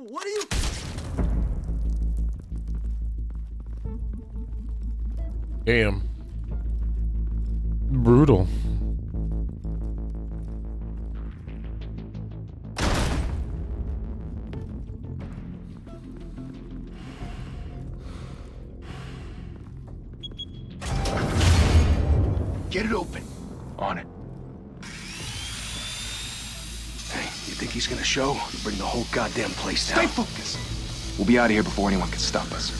What are you... Damn. Brutal. Get it open. On it. Hey, you think he's gonna show? Bring the whole goddamn place down. Stay focused. We'll be out of here before anyone can stop us.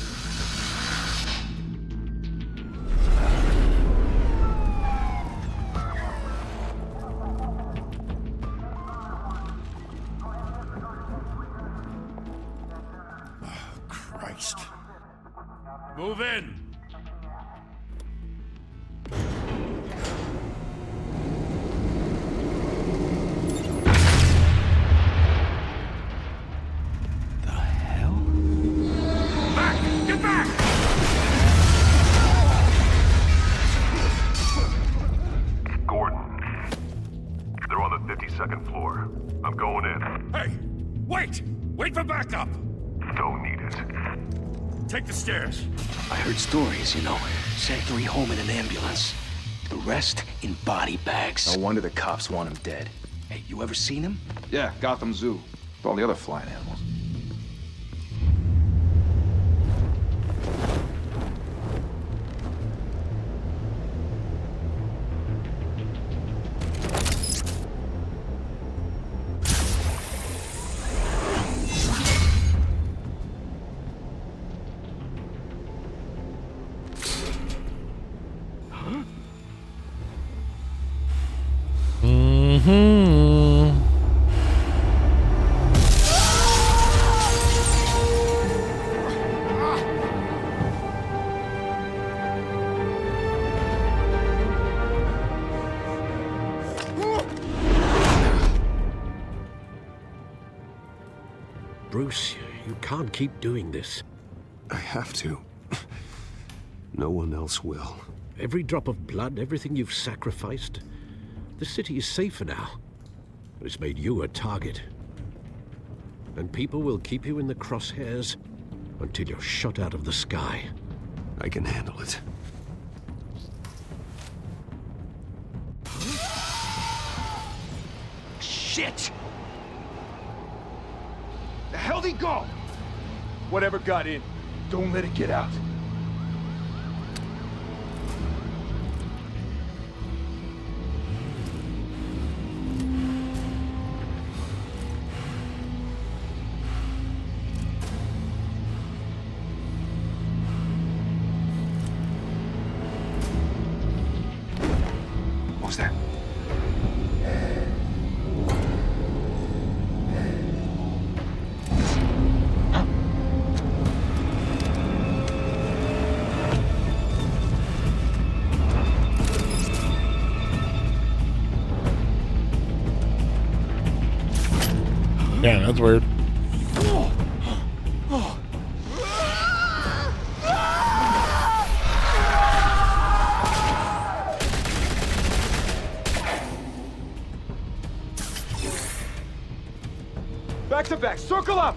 Christ. Move in! The hell? Back! Get back! Gordon. They're on the 52nd floor. I'm going in. Hey! Wait! Wait for backup! Don't need it. Take the stairs. I heard stories, you know. Sent 3 home in an ambulance. The rest in body bags. No wonder the cops want him dead. Hey, you ever seen him? Yeah, Gotham Zoo. With all the other flying animals. Bruce, you can't keep doing this. I have to. No one else will. Every drop of blood, everything you've sacrificed. The city is safer now. It's made you a target. And people will keep you in the crosshairs until you're shot out of the sky. I can handle it. Shit! The hell'd he go? Whatever got in, don't let it get out. What was that? Damn, that's weird. Back to back, circle up!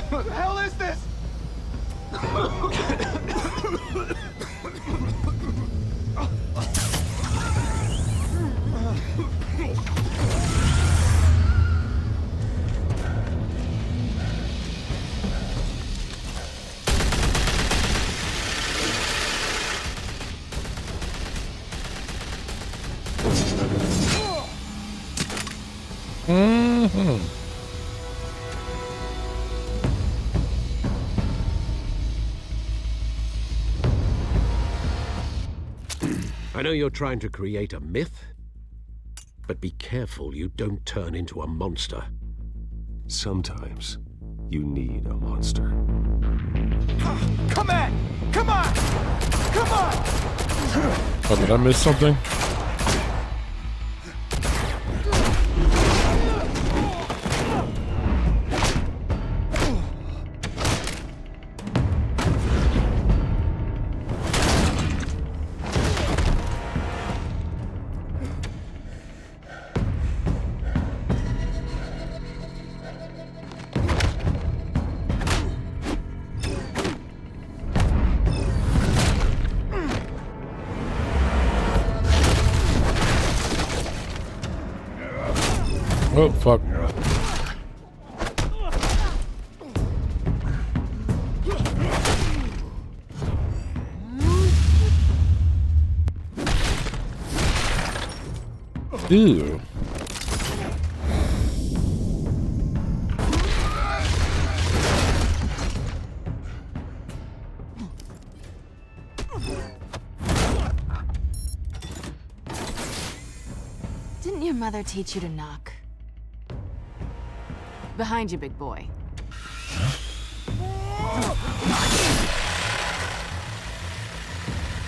What the hell is this? I know you're trying to create a myth, but be careful you don't turn into a monster. Sometimes you need a monster. Come on! Come on! Come on! Oh, did I miss something? Oh, fuck. Ew. Didn't your mother teach you to knock? Behind you, big boy.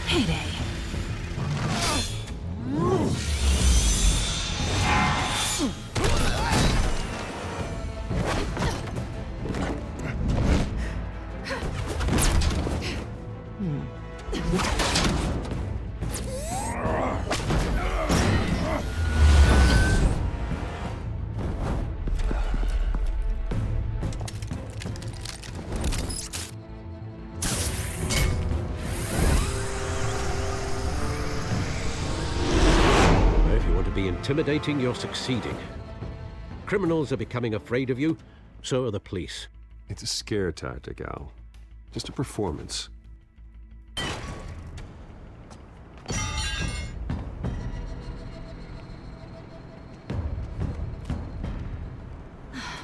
Heyday. If you want to be intimidating, you're succeeding. Criminals are becoming afraid of you, so are the police. It's a scare tactic, Al. Just a performance.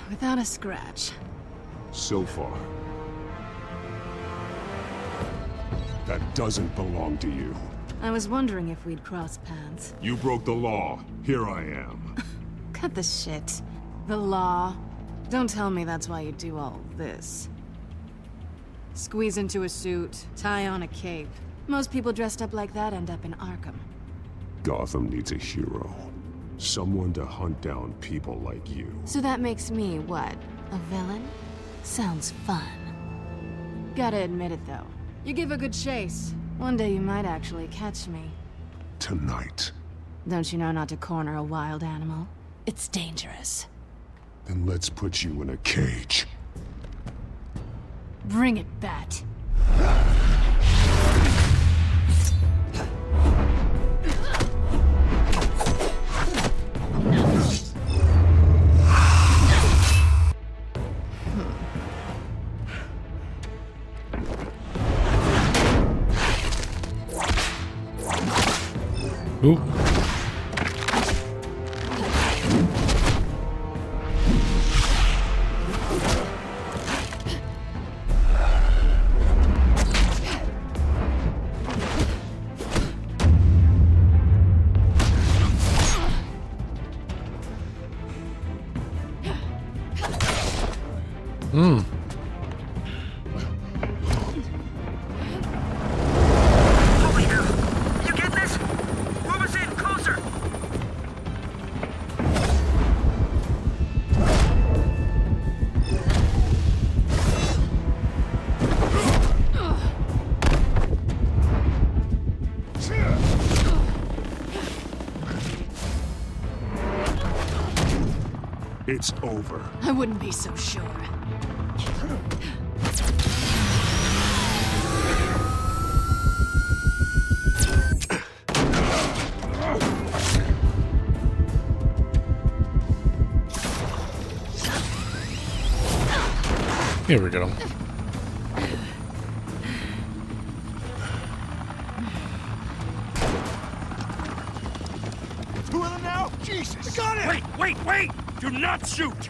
Without a scratch. So far. That doesn't belong to you. I was wondering if we'd cross paths. You broke the law. Here I am. Cut the shit. The law. Don't tell me that's why you do all this. Squeeze into a suit, tie on a cape. Most people dressed up like that end up in Arkham. Gotham needs a hero. Someone to hunt down people like you. So that makes me, what, a villain? Sounds fun. Gotta admit it, though. You give a good chase. One day you might actually catch me. Tonight. Don't you know not to corner a wild animal? It's dangerous. Then let's put you in a cage. Bring it, Bat. Ooh. You get this? Move us in, closer! It's over. I wouldn't be so sure. Here we go. Two of them now? Jesus! Got it! Wait! Do not shoot!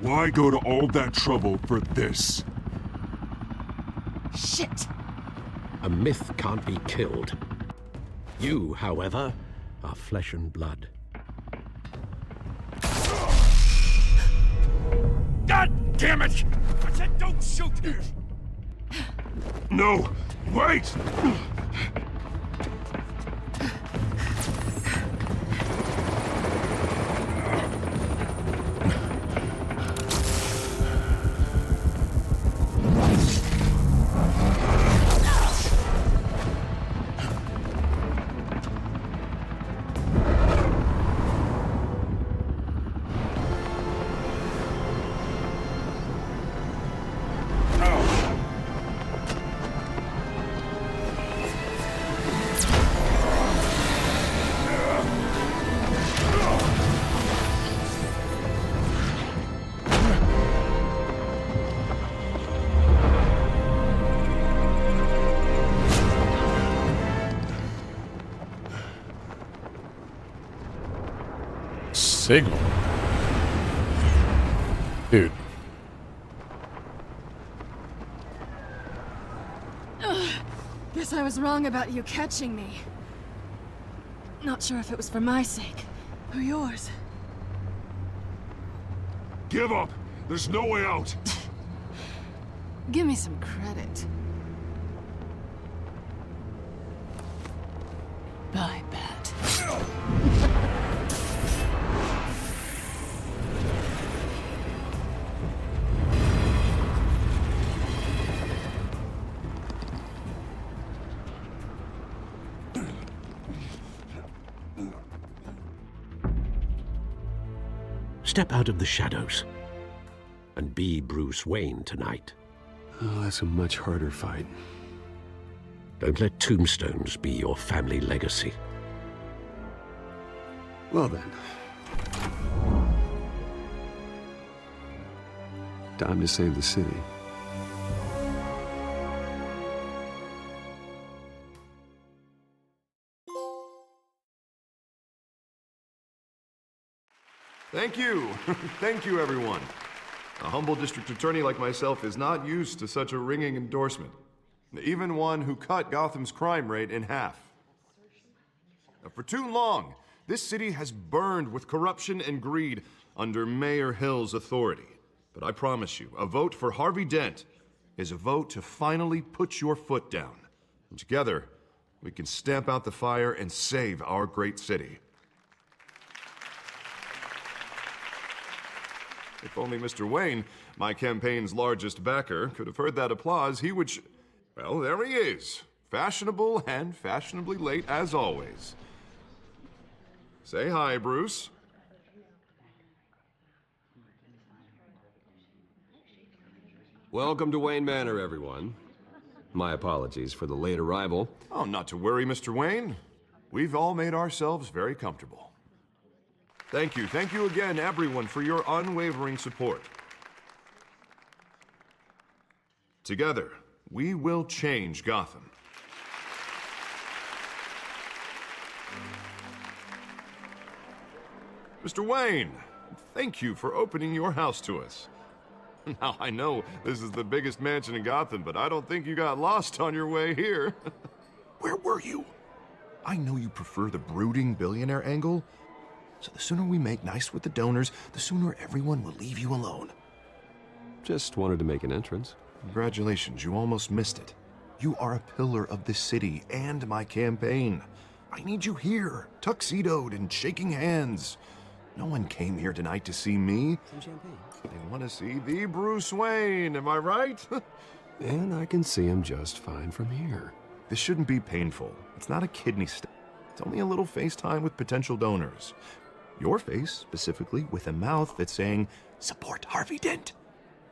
Why go to all that trouble for this? Shit! A myth can't be killed. You, however, are flesh and blood. God damn it! I said don't shoot! No! Wait! signal. Dude. Guess I was wrong about you catching me. Not sure if it was for my sake or yours. Give up! There's no way out! Give me some credit. Bye, Bat. Step out of the shadows and be Bruce Wayne tonight. Oh, that's a much harder fight. Don't let tombstones be your family legacy. Well then. Time to save the city. Thank you. Thank you, everyone. A humble district attorney like myself is not used to such a ringing endorsement. Even one who cut Gotham's crime rate in half. For too long, this city has burned with corruption and greed under Mayor Hill's authority. But I promise you, a vote for Harvey Dent is a vote to finally put your foot down. And together, we can stamp out the fire and save our great city. If only Mr. Wayne, my campaign's largest backer, could have heard that applause, he would well, there he is. Fashionable and fashionably late as always. Say hi, Bruce. Welcome to Wayne Manor, everyone. My apologies for the late arrival. Oh, not to worry, Mr. Wayne. We've all made ourselves very comfortable. Thank you again, everyone, for your unwavering support. Together, we will change Gotham. Mr. Wayne, thank you for opening your house to us. Now, I know this is the biggest mansion in Gotham, but I don't think you got lost on your way here. Where were you? I know you prefer the brooding billionaire angle, so the sooner we make nice with the donors, the sooner everyone will leave you alone. Just wanted to make an entrance. Congratulations, you almost missed it. You are a pillar of this city and my campaign. I need you here, tuxedoed and shaking hands. No one came here tonight to see me. Some champagne. They want to see the Bruce Wayne, am I right? And I can see him just fine from here. This shouldn't be painful. It's not a kidney stone. It's only a little FaceTime with potential donors. Your face, specifically, with a mouth that's saying, support Harvey Dent.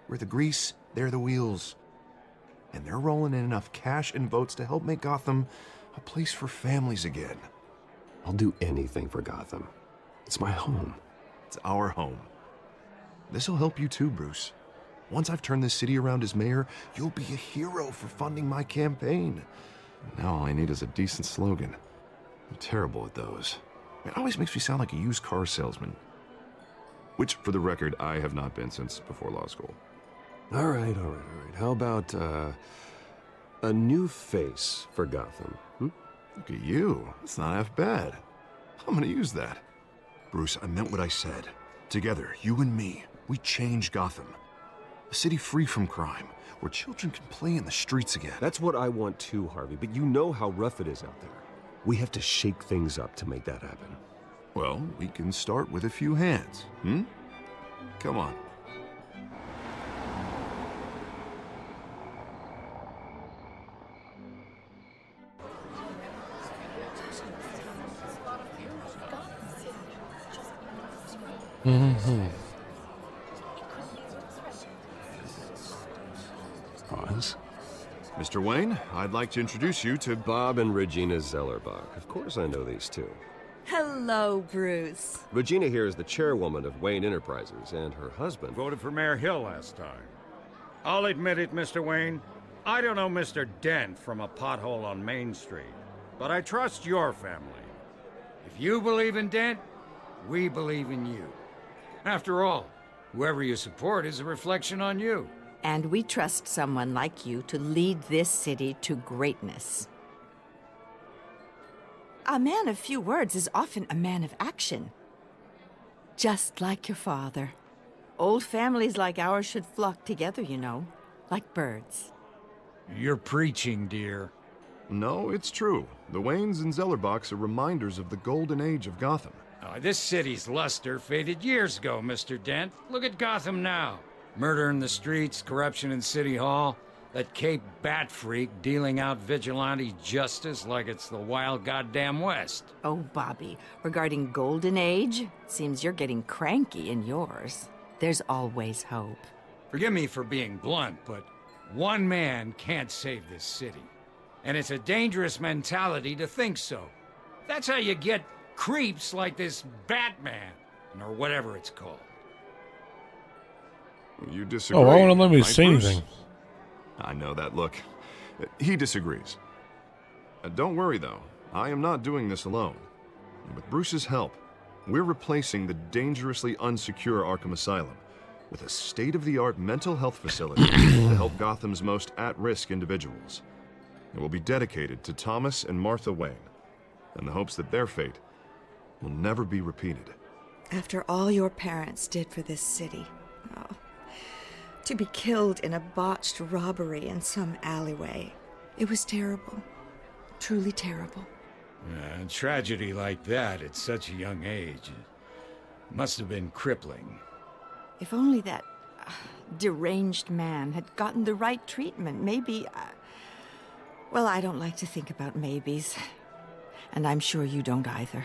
We're the grease, they're the wheels. And they're rolling in enough cash and votes to help make Gotham a place for families again. I'll do anything for Gotham. It's my home. It's our home. This'll help you too, Bruce. Once I've turned this city around as mayor, you'll be a hero for funding my campaign. Now all I need is a decent slogan. I'm terrible at those. It always makes me sound like a used car salesman. Which, for the record, I have not been since before law school. All right. How about, a new face for Gotham, Look at you. That's not half bad. I'm gonna use that. Bruce, I meant what I said. Together, you and me, we change Gotham. A city free from crime, where children can play in the streets again. That's what I want too, Harvey, but you know how rough it is out there. We have to shake things up to make that happen. Well, we can start with a few hands, Come on. Pause. Mr. Wayne, I'd like to introduce you to Bob and Regina Zellerbach. Of course I know these two. Hello, Bruce. Regina here is the chairwoman of Wayne Enterprises, and her husband... Voted for Mayor Hill last time. I'll admit it, Mr. Wayne. I don't know Mr. Dent from a pothole on Main Street, but I trust your family. If you believe in Dent, We believe in you. After all, whoever you support is a reflection on you. And we trust someone like you to lead this city to greatness. A man of few words is often a man of action. Just like your father. Old families like ours should flock together, you know, like birds. You're preaching, dear. No, it's true. The Waynes and Zellerbachs are reminders of the golden age of Gotham. Oh, this city's luster faded years ago, Mr. Dent. Look at Gotham now. Murder in the streets, corruption in City Hall, that Cape Bat freak dealing out vigilante justice like it's the wild goddamn West. Oh, Bobby, regarding Golden Age, seems you're getting cranky in yours. There's always hope. Forgive me for being blunt, but one man can't save this city. And it's a dangerous mentality to think so. That's how you get creeps like this Batman, or whatever it's called. You disagree. Oh, why won't it let me right, say Bruce? anything? I know that look. He disagrees. Don't worry, though. I am not doing this alone. With Bruce's help, we're replacing the dangerously unsecure Arkham Asylum with a state-of-the-art mental health facility to help Gotham's most at-risk individuals. It will be dedicated to Thomas and Martha Wayne, in the hopes that their fate will never be repeated. After all your parents did for this city, to be killed in a botched robbery in some alleyway, it was terrible. Truly terrible. A tragedy like that at such a young age must have been crippling. If only that deranged man had gotten the right treatment, maybe... well, I don't like to think about maybes. And I'm sure you don't either.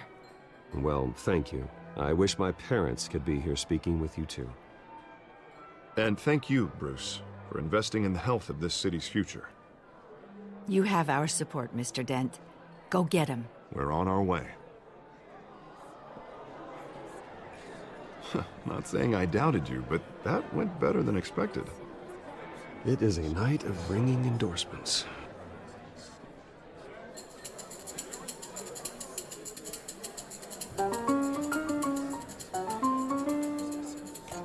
Well, thank you. I wish my parents could be here speaking with you too. And thank you, Bruce, for investing in the health of this city's future. You have our support, Mr. Dent. Go get him. We're on our way. Not saying I doubted you, but that went better than expected. It is a night of ringing endorsements.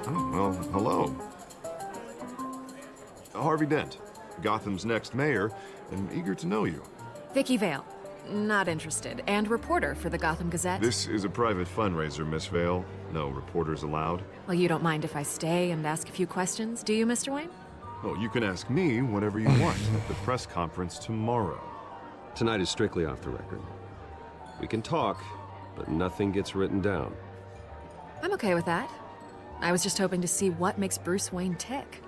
Oh, well, hello. Harvey Dent, Gotham's next mayor, and eager to know you. Vicky Vale. Not interested. And reporter for the Gotham Gazette. This is a private fundraiser, Miss Vale. No reporters allowed. Well, you don't mind if I stay and ask a few questions, do you, Mr. Wayne? Oh, you can ask me whatever you want at the press conference tomorrow. Tonight is strictly off the record. We can talk, but nothing gets written down. I'm okay with that. I was just hoping to see what makes Bruce Wayne tick.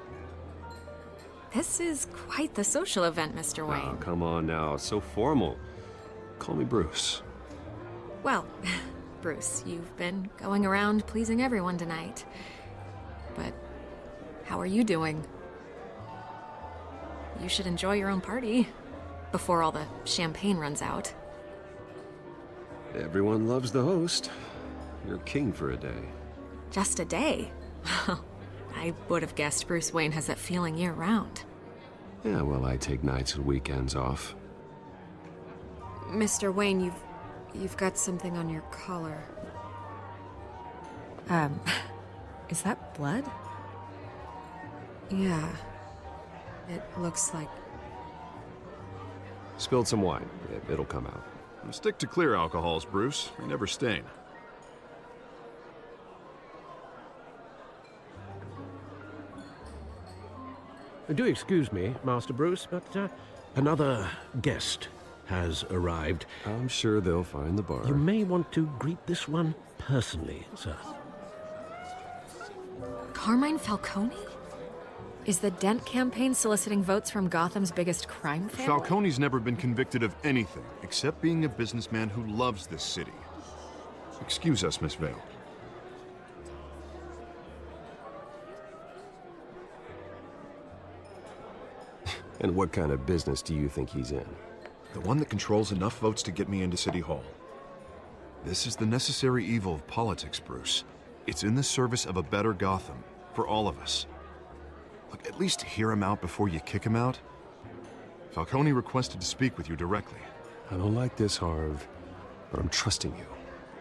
This is quite the social event, Mr. Wayne. Oh, come on now. So formal. Call me Bruce. Well, Bruce, you've been going around pleasing everyone tonight. But how are you doing? You should enjoy your own party before all the champagne runs out. Everyone loves the host. You're king for a day. Just a day? I would have guessed Bruce Wayne has that feeling year-round. Yeah, well, I take nights and weekends off. Mr. Wayne, you've got something on your collar. Is that blood? Yeah. It looks like... Spilled some wine. It'll come out. Stick to clear alcohols, Bruce. They never stain. Do excuse me, Master Bruce, but another guest has arrived. I'm sure they'll find the bar. You may want to greet this one personally, sir. Carmine Falcone? Is the Dent campaign soliciting votes from Gotham's biggest crime family? Falcone's never been convicted of anything except being a businessman who loves this city. Excuse us, Miss Vale. And what kind of business do you think he's in? The one that controls enough votes to get me into City Hall. This is the necessary evil of politics, Bruce. It's in the service of a better Gotham, for all of us. Look, at least hear him out before you kick him out. Falcone requested to speak with you directly. I don't like this, Harv, but I'm trusting you.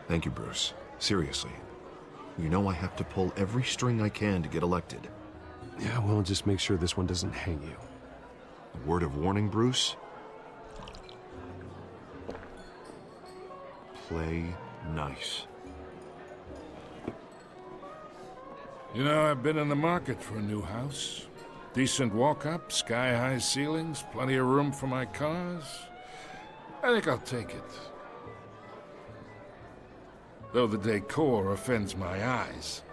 Thank you, Bruce. Seriously. You know I have to pull every string I can to get elected. Yeah, well, just make sure this one doesn't hang you. A word of warning, Bruce? Play nice. You know, I've been in the market for a new house. Decent walk-up, sky-high ceilings, plenty of room for my cars. I think I'll take it. Though the decor offends my eyes.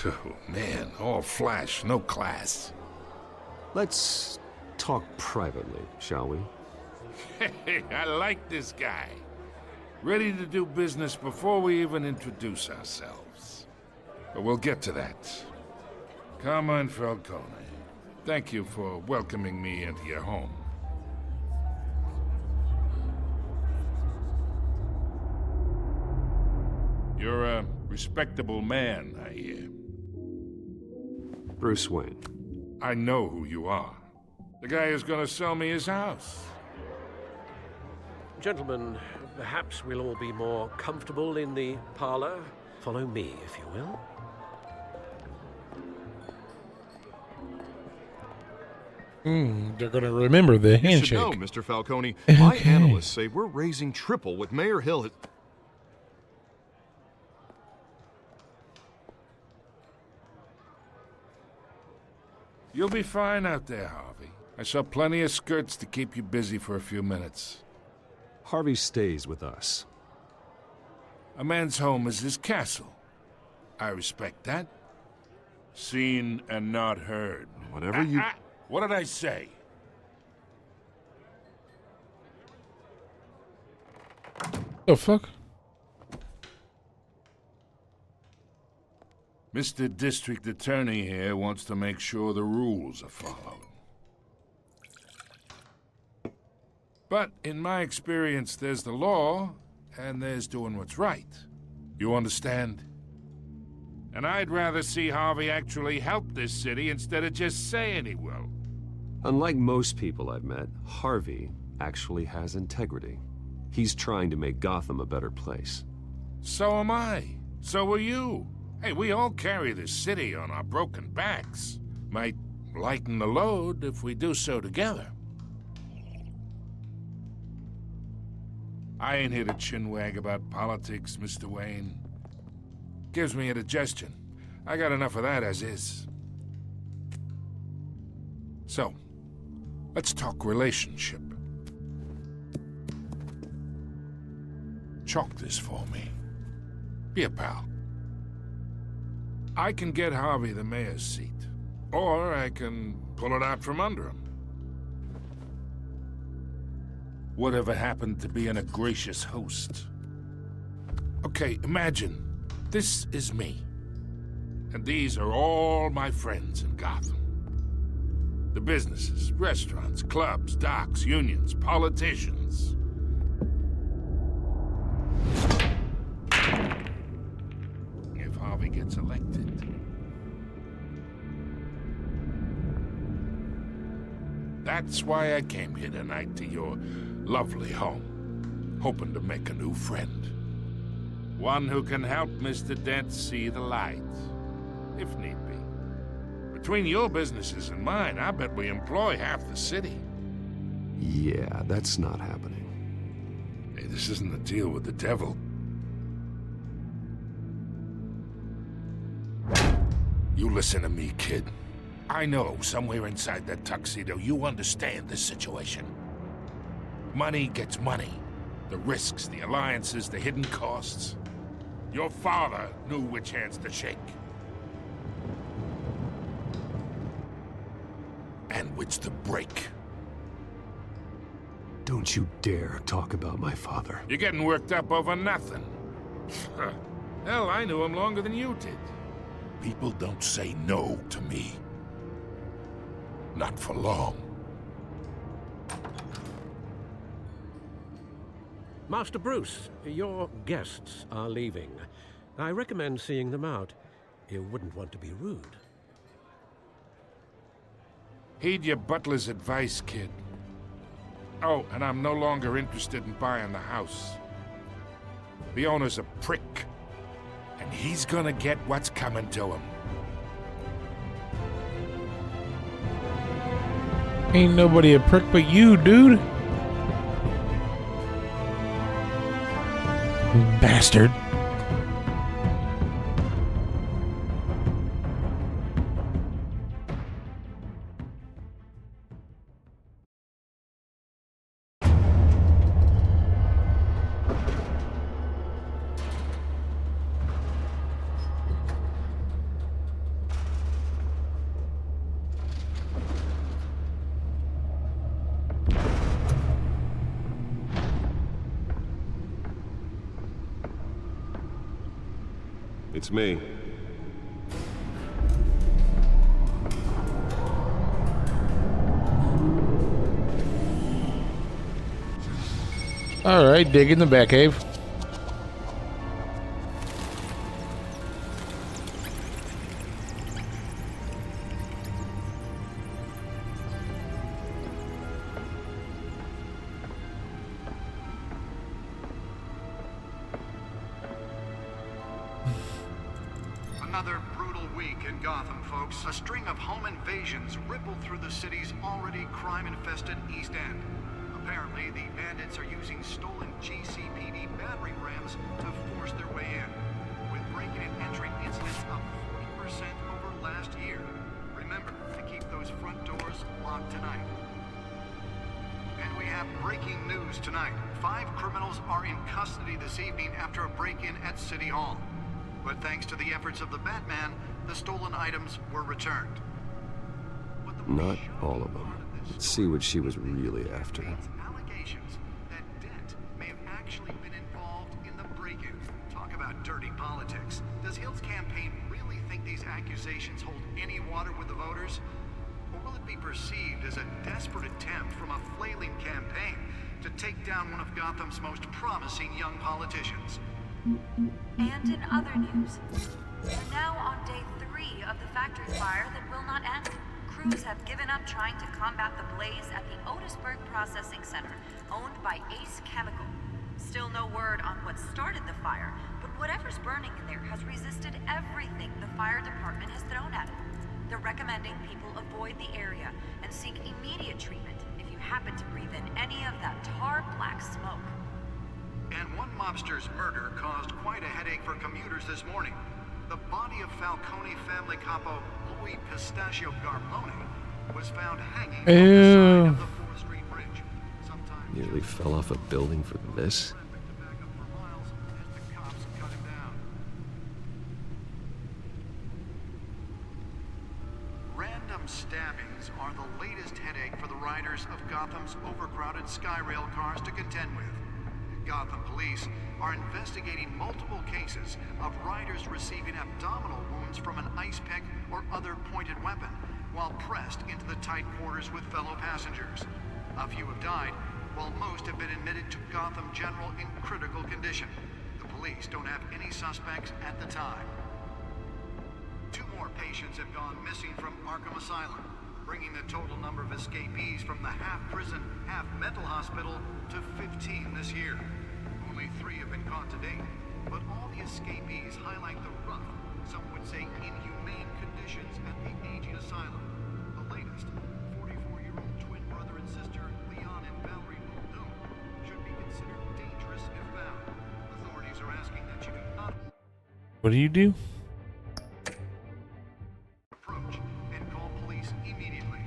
Oh, man, all flash, no class. Let's talk privately, shall we? Hey, I like this guy. Ready to do business before we even introduce ourselves. But we'll get to that. Carmine Falcone, thank you for welcoming me into your home. You're a respectable man, I hear. Bruce Wayne. I know who you are. The guy who's gonna sell me his house. Gentlemen, perhaps we'll all be more comfortable in the parlor. Follow me, if you will. They're gonna remember the You handshake. should know, Mr. Falcone. My analysts say we're raising triple what Mayor Hill has... You'll be fine out there, Harvey. I saw plenty of skirts to keep you busy for a few minutes. Harvey stays with us. A man's home is his castle. I respect that. Seen and not heard. Whatever you... What did I say? The fuck? Mr. District Attorney here wants to make sure the rules are followed. But in my experience, there's the law, and there's doing what's right. You understand? And I'd rather see Harvey actually help this city instead of just saying he will. Unlike most people I've met, Harvey actually has integrity. He's trying to make Gotham a better place. So am I. So are you. Hey, we all carry this city on our broken backs. Might lighten the load if we do so together. I ain't here to chinwag about politics, Mr. Wayne. Gives me indigestion. I got enough of that as is. So, let's talk relationship. Chalk this for me. Be a pal. I can get Harvey the mayor's seat, or I can pull it out from under him. Whatever happened to being a gracious host? Okay, imagine, this is me. And these are all my friends in Gotham. The businesses, restaurants, clubs, docks, unions, politicians. If Harvey gets elected, that's why I came here tonight to your lovely home, hoping to make a new friend. One who can help Mr. Dent see the light, if need be. Between your businesses and mine, I bet we employ half the city. Yeah, that's not happening. Hey, this isn't a deal with the devil. You listen to me, kid. I know somewhere inside that tuxedo you understand this situation. Money gets money. The risks, the alliances, the hidden costs. Your father knew which hands to shake. And which to break. Don't you dare talk about my father. You're getting worked up over nothing. Hell, I knew him longer than you did. People don't say no to me. Not for long. Master Bruce, your guests are leaving. I recommend seeing them out. You wouldn't want to be rude. Heed your butler's advice, kid. Oh, and I'm no longer interested in buying the house. The owner's a prick. and he's gonna get what's coming to him. Ain't nobody a prick but you, dude. Bastard. It's me. Alright, dig in the back cave. Another brutal week in Gotham, folks. A string of home invasions rippled through the city's already crime-infested East End. Apparently, the bandits are using stolen GCPD battering rams to force their way in, with breaking and entering incidents up 40% over last year. Remember to keep those front doors locked tonight. And we have breaking news tonight. 5 criminals are in custody this evening after a break-in at City Hall. But thanks to the efforts of the Batman, the stolen items were returned. Not all of them. Let's see what she was really after. Allegations that Dent may have actually been involved in the break-in. Talk about dirty politics. Does Hill's campaign really think these accusations hold any water with the voters? Or will it be perceived as a desperate attempt from a flailing campaign to take down one of Gotham's most promising young politicians? And in other news, we're now on day 3 of the factory fire that will not end. Crews have given up trying to combat the blaze at the Otisburg Processing Center, owned by Ace Chemical. Still no word on what started the fire, but whatever's burning in there has resisted everything the fire department has thrown at it. They're recommending people avoid the area and seek immediate treatment if you happen to breathe in any of that tar black smoke. And one mobster's murder caused quite a headache for commuters this morning. The body of Falcone family capo Louis Pistachio Garmone was found hanging on the side of the 4th Street Bridge. Nearly fell off a building for this. Random stabbings are the latest headache for the riders of Gotham's overcrowded Skyrail cars to contend with. Gotham police are investigating multiple cases of riders receiving abdominal wounds from an ice pick or other pointed weapon while pressed into the tight quarters with fellow passengers. A few have died, while most have been admitted to Gotham General in critical condition. The police don't have any suspects at the time. 2 more patients have gone missing from Arkham Asylum, bringing the total number of escapees from the half-prison, half-mental hospital to 15 this year. Only 3 have been caught to date, but all the escapees highlight the rough, some would say inhumane conditions at the aging asylum. The latest, 44-year-old twin brother and sister Leon and Valerie Muldoon should be considered dangerous if found. Authorities are asking that you do not... What do you do? Approach and call police immediately.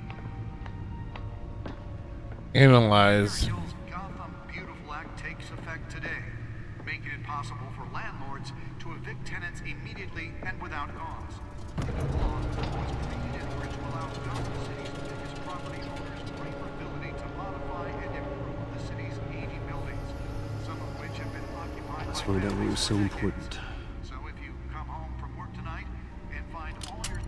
Analyze. Gotham Beautiful Act takes effect today, making it possible for landlords to evict tenants immediately and without cause. The law was created in order to allow Gotham City's biggest property owners greater ability to modify and improve the city's aging buildings, some of which have been occupied. Let's find out what was so important. So if you come home from work tonight and find all your...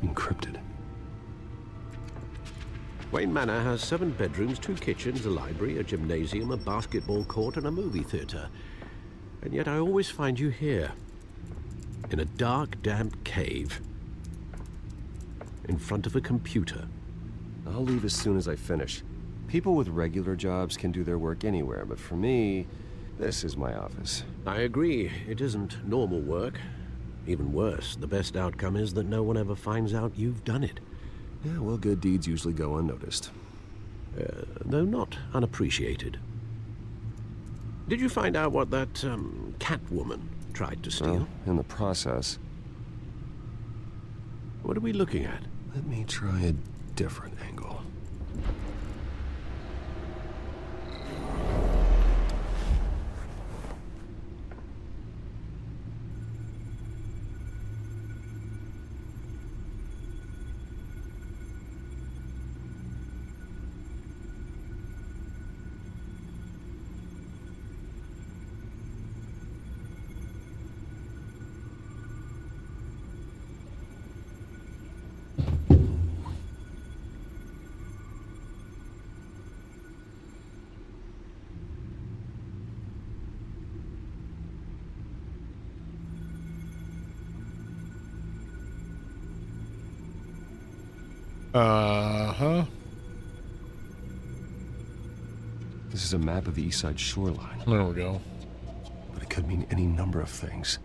Encrypted. Wayne Manor has 7 bedrooms, 2 kitchens, a library, a gymnasium, a basketball court, and a movie theater. And yet I always find you here, in a dark, damp cave, in front of a computer. I'll leave as soon as I finish. People with regular jobs can do their work anywhere, but for me, this is my office. I agree. It isn't normal work. Even worse, the best outcome is that no one ever finds out you've done it. Yeah, well, good deeds usually go unnoticed. Though not unappreciated. Did you find out what that, Catwoman tried to steal? Well, in the process. What are we looking at? Let me try a different angle. Uh-huh. This is a map of the East Side shoreline. There we go. But it could mean any number of things.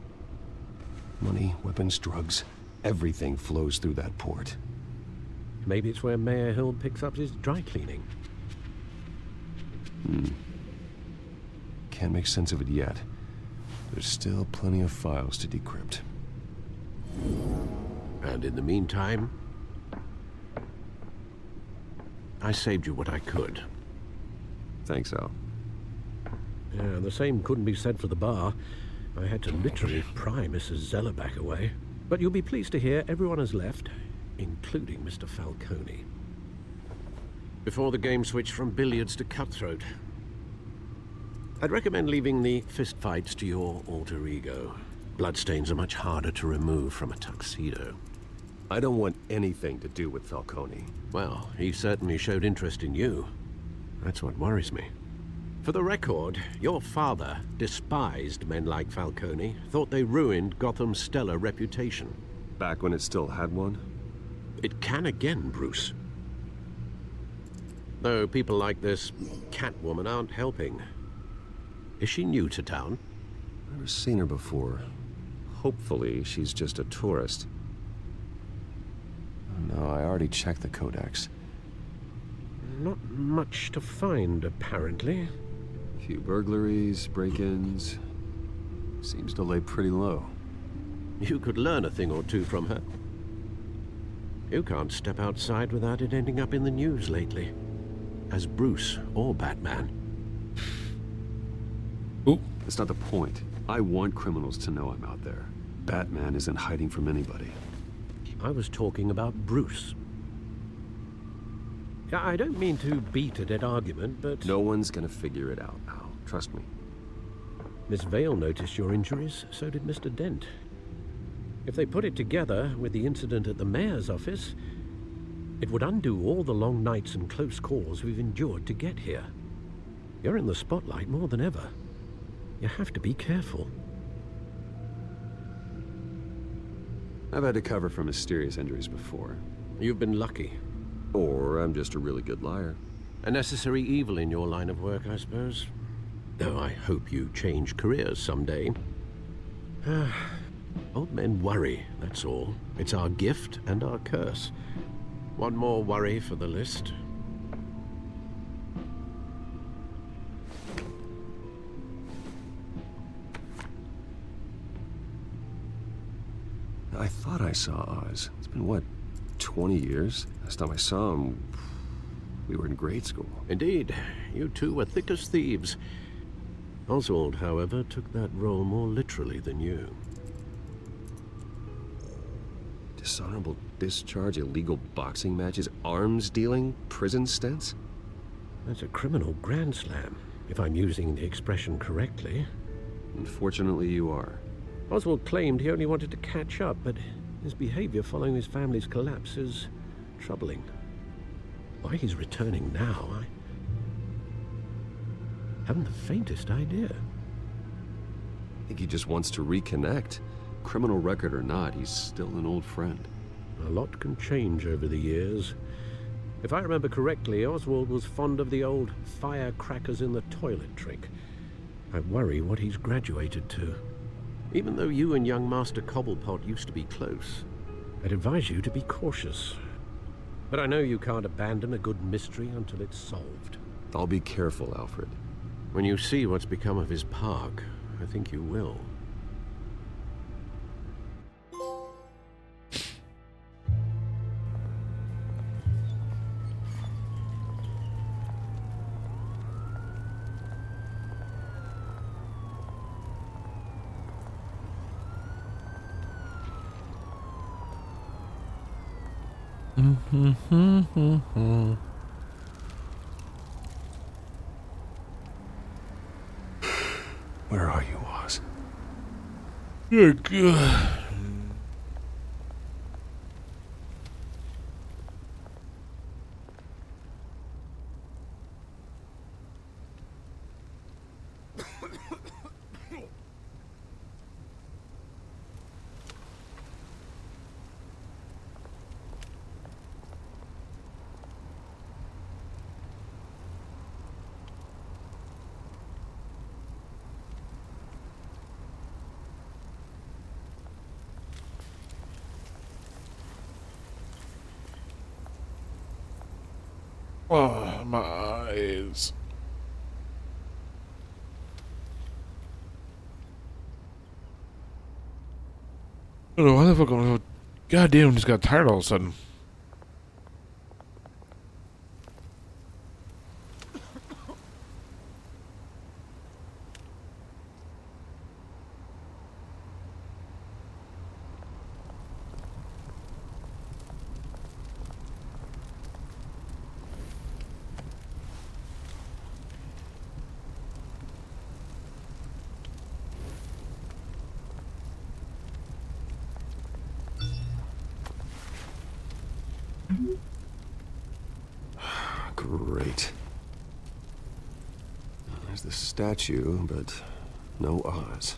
Money, weapons, drugs, everything flows through that port. Maybe it's where Mayor Hill picks up his dry cleaning. Can't make sense of it yet. There's still plenty of files to decrypt. And in the meantime, I saved you what I could. Thanks, Al. Yeah, the same couldn't be said for the bar. I had to literally pry Mrs. Zeller back away. But you'll be pleased to hear everyone has left, including Mr. Falcone. Before the game switched from billiards to cutthroat. I'd recommend leaving the fistfights to your alter ego. Bloodstains are much harder to remove from a tuxedo. I don't want anything to do with Falcone. Well, he certainly showed interest in you. That's what worries me. For the record, your father despised men like Falcone, thought they ruined Gotham's stellar reputation. Back when it still had one? It can again, Bruce. Though people like this Catwoman aren't helping. Is she new to town? Never seen her before. Hopefully, she's just a tourist. No, I already checked the codex. Not much to find, apparently. A few burglaries, break-ins. Seems to lay pretty low. You could learn a thing or two from her. You can't step outside without it ending up in the news lately. As Bruce or Batman. Ooh. That's not the point. I want criminals to know I'm out there. Batman isn't hiding from anybody. I was talking about Bruce. I don't mean to beat a dead argument, but... No one's gonna figure it out, Al. Trust me. Miss Vale noticed your injuries, so did Mr. Dent. If they put it together with the incident at the mayor's office, it would undo all the long nights and close calls we've endured to get here. You're in the spotlight more than ever. You have to be careful. I've had to cover for mysterious injuries before. You've been lucky. Or I'm just a really good liar. A necessary evil in your line of work, I suppose. Though I hope you change careers someday. Old men worry, that's all. It's our gift and our curse. One more worry for the list. I thought I saw Oz. It's been, what, 20 years? Last time I saw him, we were in grade school. Indeed. You two were thick as thieves. Oswald, however, took that role more literally than you. Dishonorable discharge, illegal boxing matches, arms dealing, prison stints? That's a criminal grand slam, if I'm using the expression correctly. Unfortunately, you are. Oswald claimed he only wanted to catch up, but his behavior following his family's collapse is troubling. Why he's returning now, I haven't the faintest idea. I think he just wants to reconnect. Criminal record or not, he's still an old friend. A lot can change over the years. If I remember correctly, Oswald was fond of the old firecrackers in the toilet trick. I worry what he's graduated to. Even though you and young Master Cobblepot used to be close, I'd advise you to be cautious. But I know you can't abandon a good mystery until it's solved. I'll be careful, Alfred. When you see what's become of his park, I think you will. Where are you, Oz? Oh, God. Oh, my eyes. I don't know why the fuck I'm... God damn, just got tired all of a sudden. Great. There's the statue, but no Oz.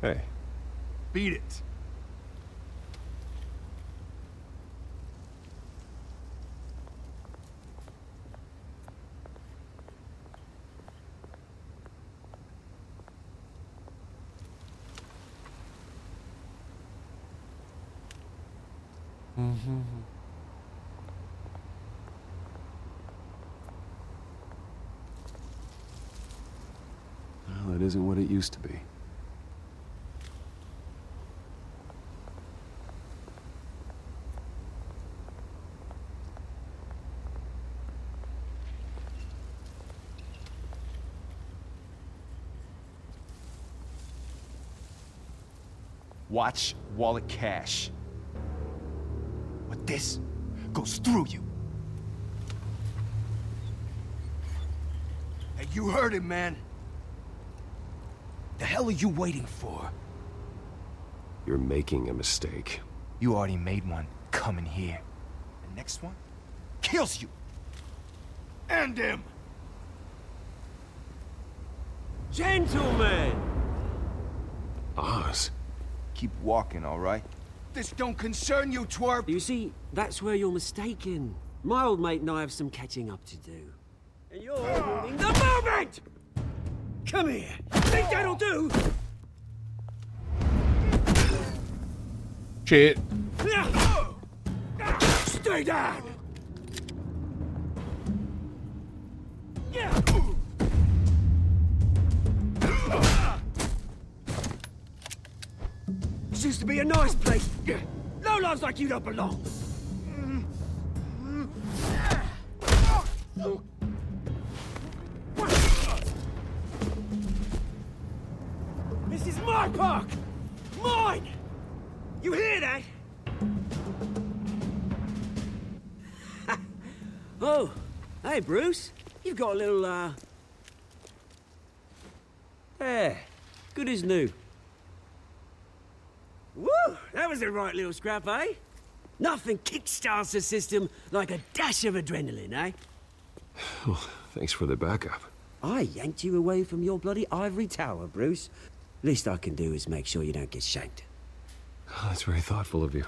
Hey. Beat it. Well, it isn't what it used to be. Watch wallet cash. But this goes through you. Hey, you heard him, man. The hell are you waiting for? You're making a mistake. You already made one coming here. The next one kills you. And him. Gentlemen! Oz. Keep walking, all right? This don't concern you, twerp! You see, that's where you're mistaken. My old mate and I have some catching up to do. And you're ruining the moment! Come here! Think that'll do? Shit. Stay down! This used to be a nice place. No lives like you don't belong. This is my park! Mine! You hear that? Oh, hey Bruce. You've got a little, Yeah, good as new. Woo! That was a right little scrap, eh? Nothing kickstarts the system like a dash of adrenaline, eh? Well, thanks for the backup. I yanked you away from your bloody ivory tower, Bruce. Least I can do is make sure you don't get shanked. Oh, that's very thoughtful of you.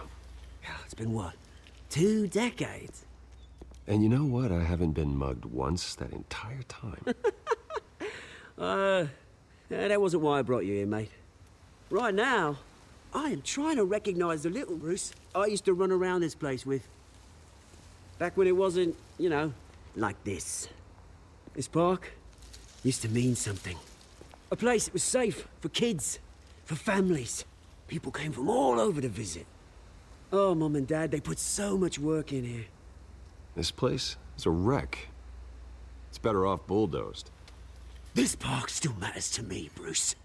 It's been what? 2 decades? And you know what? I haven't been mugged once that entire time. That wasn't why I brought you here, mate. Right now, I am trying to recognize the little Bruce I used to run around this place with. Back when it wasn't, you know, like this. This park used to mean something. A place that was safe for kids, for families. People came from all over to visit. Oh, Mum and Dad, they put so much work in here. This place is a wreck. It's better off bulldozed. This park still matters to me, Bruce.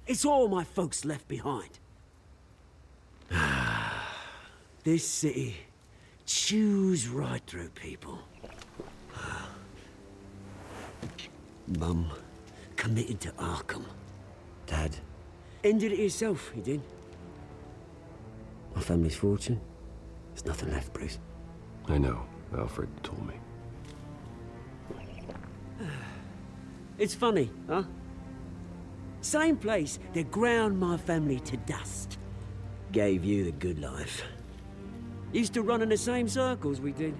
It's all my folks left behind. This city chews right through people. Mum committed to Arkham. Dad ended it himself, he did. My family's fortune, there's nothing left, Bruce. I know. Alfred told me. It's funny, huh? Same place that ground my family to dust. Gave you the good life. Used to run in the same circles we did.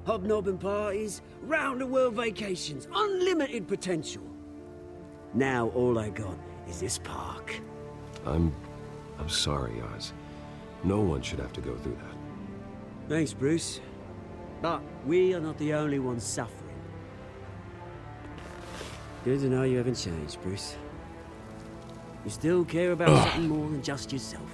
Hobnobbing parties, round-the-world vacations, unlimited potential. Now all I got is this park. I'm sorry, Oz. No one should have to go through that. Thanks, Bruce. But we are not the only ones suffering. Good to know you haven't changed, Bruce. You still care about something more than just yourself.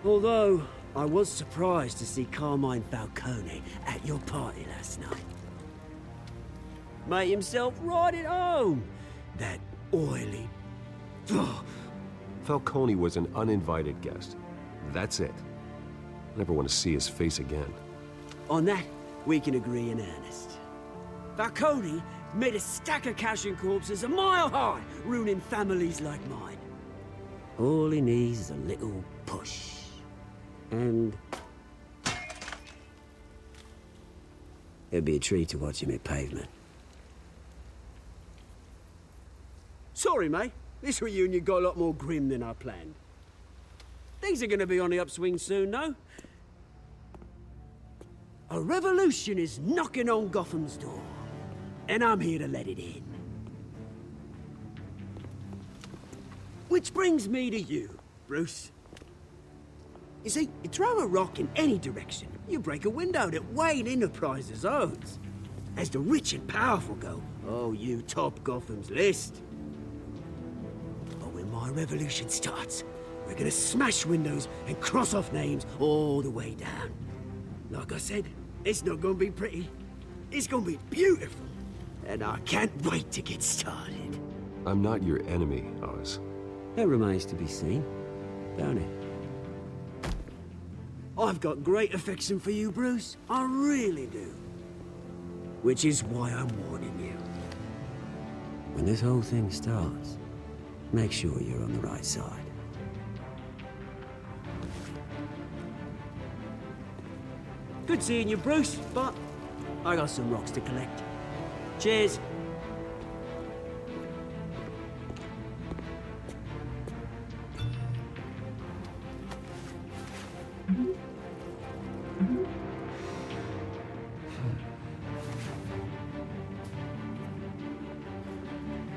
Although, I was surprised to see Carmine Falcone at your party last night. Made himself right at home. That oily... Falcone was an uninvited guest. That's it. I never want to see his face again. On that, we can agree in earnest. Falcone made a stack of cash and corpses a mile high, ruining families like mine. All he needs is a little push. And... it'd be a treat to watch him hit pavement. Sorry, mate. This reunion got a lot more grim than I planned. Things are gonna be on the upswing soon, no? A revolution is knocking on Gotham's door. And I'm here to let it in. Which brings me to you, Bruce. You see, you throw a rock in any direction, you break a window that Wayne Enterprises owns. As the rich and powerful go, oh, you top Gotham's list. But when my revolution starts, we're gonna smash windows and cross off names all the way down. Like I said, it's not gonna be pretty. It's gonna be beautiful. And I can't wait to get started. I'm not your enemy, Oz. That remains to be seen, don't it? I've got great affection for you, Bruce. I really do. Which is why I'm warning you. When this whole thing starts, make sure you're on the right side. Good seeing you, Bruce, but I got some rocks to collect. Cheers.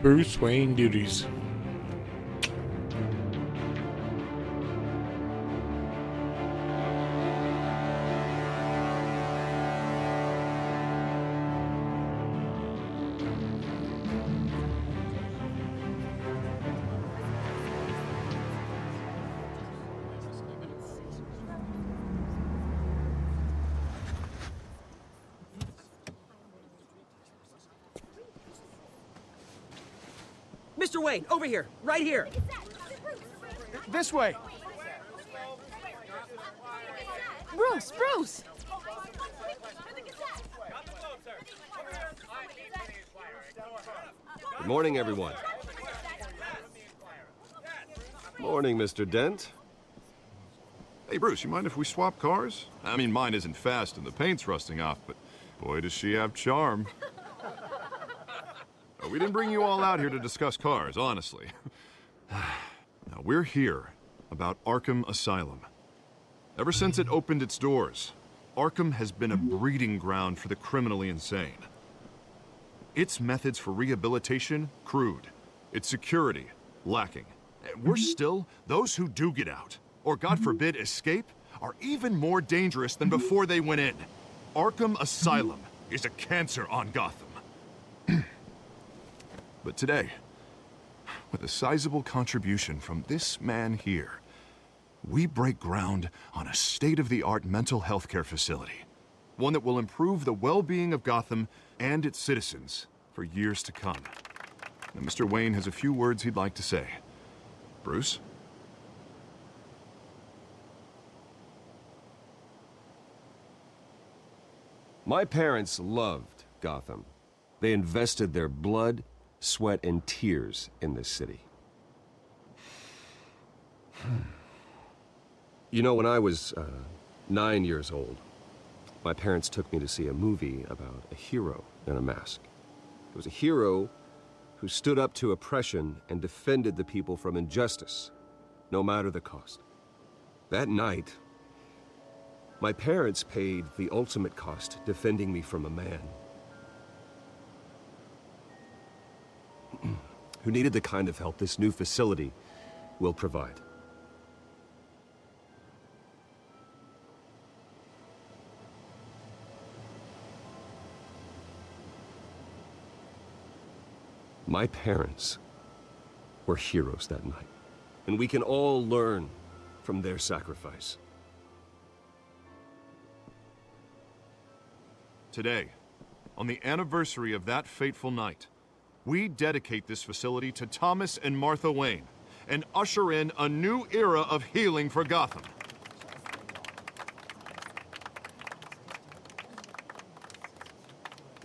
Bruce Wayne duties. Mr. Wayne, over here, right here. This way. Bruce, Bruce! Good morning, everyone. Morning, Mr. Dent. Hey, Bruce, you mind if we swap cars? I mean, mine isn't fast and the paint's rusting off, but boy, does she have charm. We didn't bring you all out here to discuss cars, honestly. Now, we're here about Arkham Asylum. Ever since it opened its doors, Arkham has been a breeding ground for the criminally insane. Its methods for rehabilitation, crude. Its security, lacking. And worse still, those who do get out, or God forbid, escape, are even more dangerous than before they went in. Arkham Asylum is a cancer on Gotham. But today, with a sizable contribution from this man here, we break ground on a state-of-the-art mental health care facility. One that will improve the well-being of Gotham and its citizens for years to come. Now, Mr. Wayne has a few words he'd like to say. Bruce? My parents loved Gotham. They invested their blood, sweat, and tears in this city. You know, when I was 9 years old, my parents took me to see a movie about a hero in a mask. It was a hero who stood up to oppression and defended the people from injustice, no matter the cost. That night, my parents paid the ultimate cost defending me from a man who needed the kind of help this new facility will provide. My parents were heroes that night, and we can all learn from their sacrifice. Today, on the anniversary of that fateful night, we dedicate this facility to Thomas and Martha Wayne and usher in a new era of healing for Gotham.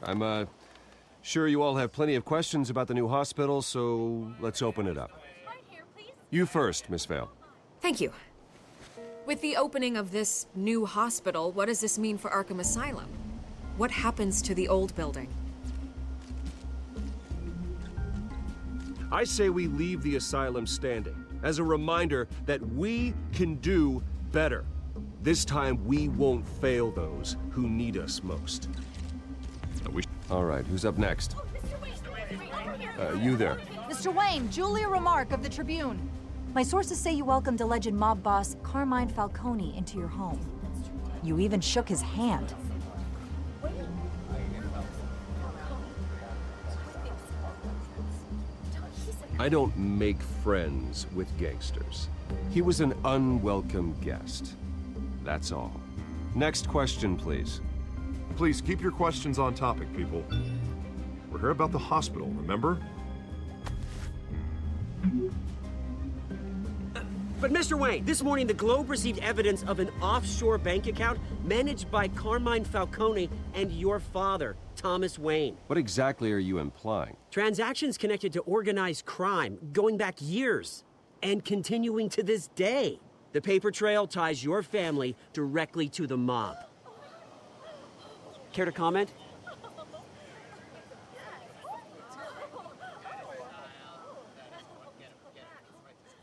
I'm sure you all have plenty of questions about the new hospital, so let's open it up. You first, Miss Vale. Thank you. With the opening of this new hospital, what does this mean for Arkham Asylum? What happens to the old building? I say we leave the asylum standing as a reminder that we can do better. This time we won't fail those who need us most. All right, who's up next? You there. Mr. Wayne, Julia Remark of the Tribune. My sources say you welcomed alleged mob boss Carmine Falcone into your home. You even shook his hand. I don't make friends with gangsters. He was an unwelcome guest. That's all. Next question, please. Please keep your questions on topic, people. We're here about the hospital, remember? But Mr. Wayne, this morning the Globe received evidence of an offshore bank account managed by Carmine Falcone and your father, Thomas Wayne. What exactly are you implying? Transactions connected to organized crime going back years and continuing to this day. The paper trail ties your family directly to the mob. Care to comment?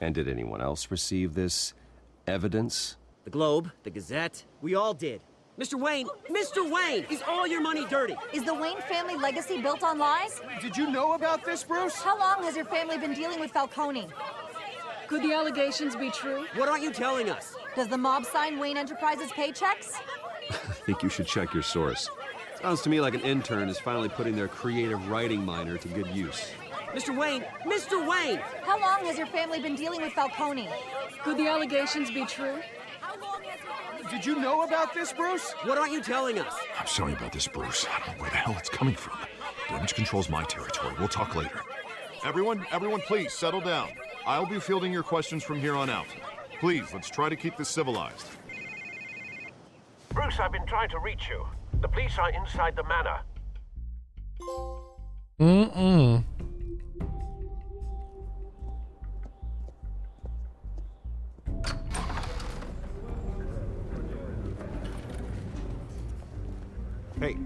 And did anyone else receive this evidence? The Globe, the Gazette, we all did. Mr. Wayne, is all your money dirty? Is the Wayne family legacy built on lies? Did you know about this, Bruce? How long has your family been dealing with Falcone? Could the allegations be true? What aren't you telling us? Does the mob sign Wayne Enterprises paychecks? I think you should check your source. Sounds to me like an intern is finally putting their creative writing minor to good use. Mr. Wayne! How long has your family been dealing with Falcone? Could the allegations be true? Did you know about this, Bruce? What aren't you telling us? I'm sorry about this, Bruce. I don't know where the hell it's coming from. Damage control's my territory. We'll talk later. Everyone, please settle down. I'll be fielding your questions from here on out. Please, let's try to keep this civilized. Bruce, I've been trying to reach you. The police are inside the manor.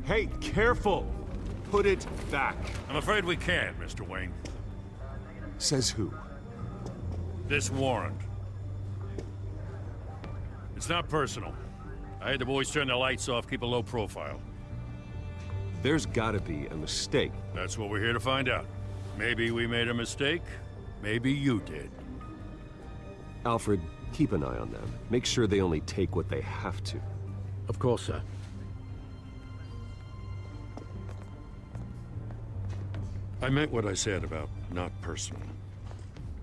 Hey, careful! Put it back. I'm afraid we can't, Mr. Wayne. Says who? This warrant. It's not personal. I had the boys turn the lights off, keep a low profile. There's gotta be a mistake. That's what we're here to find out. Maybe we made a mistake. Maybe you did. Alfred, keep an eye on them. Make sure they only take what they have to. Of course, sir. I meant what I said about not personal.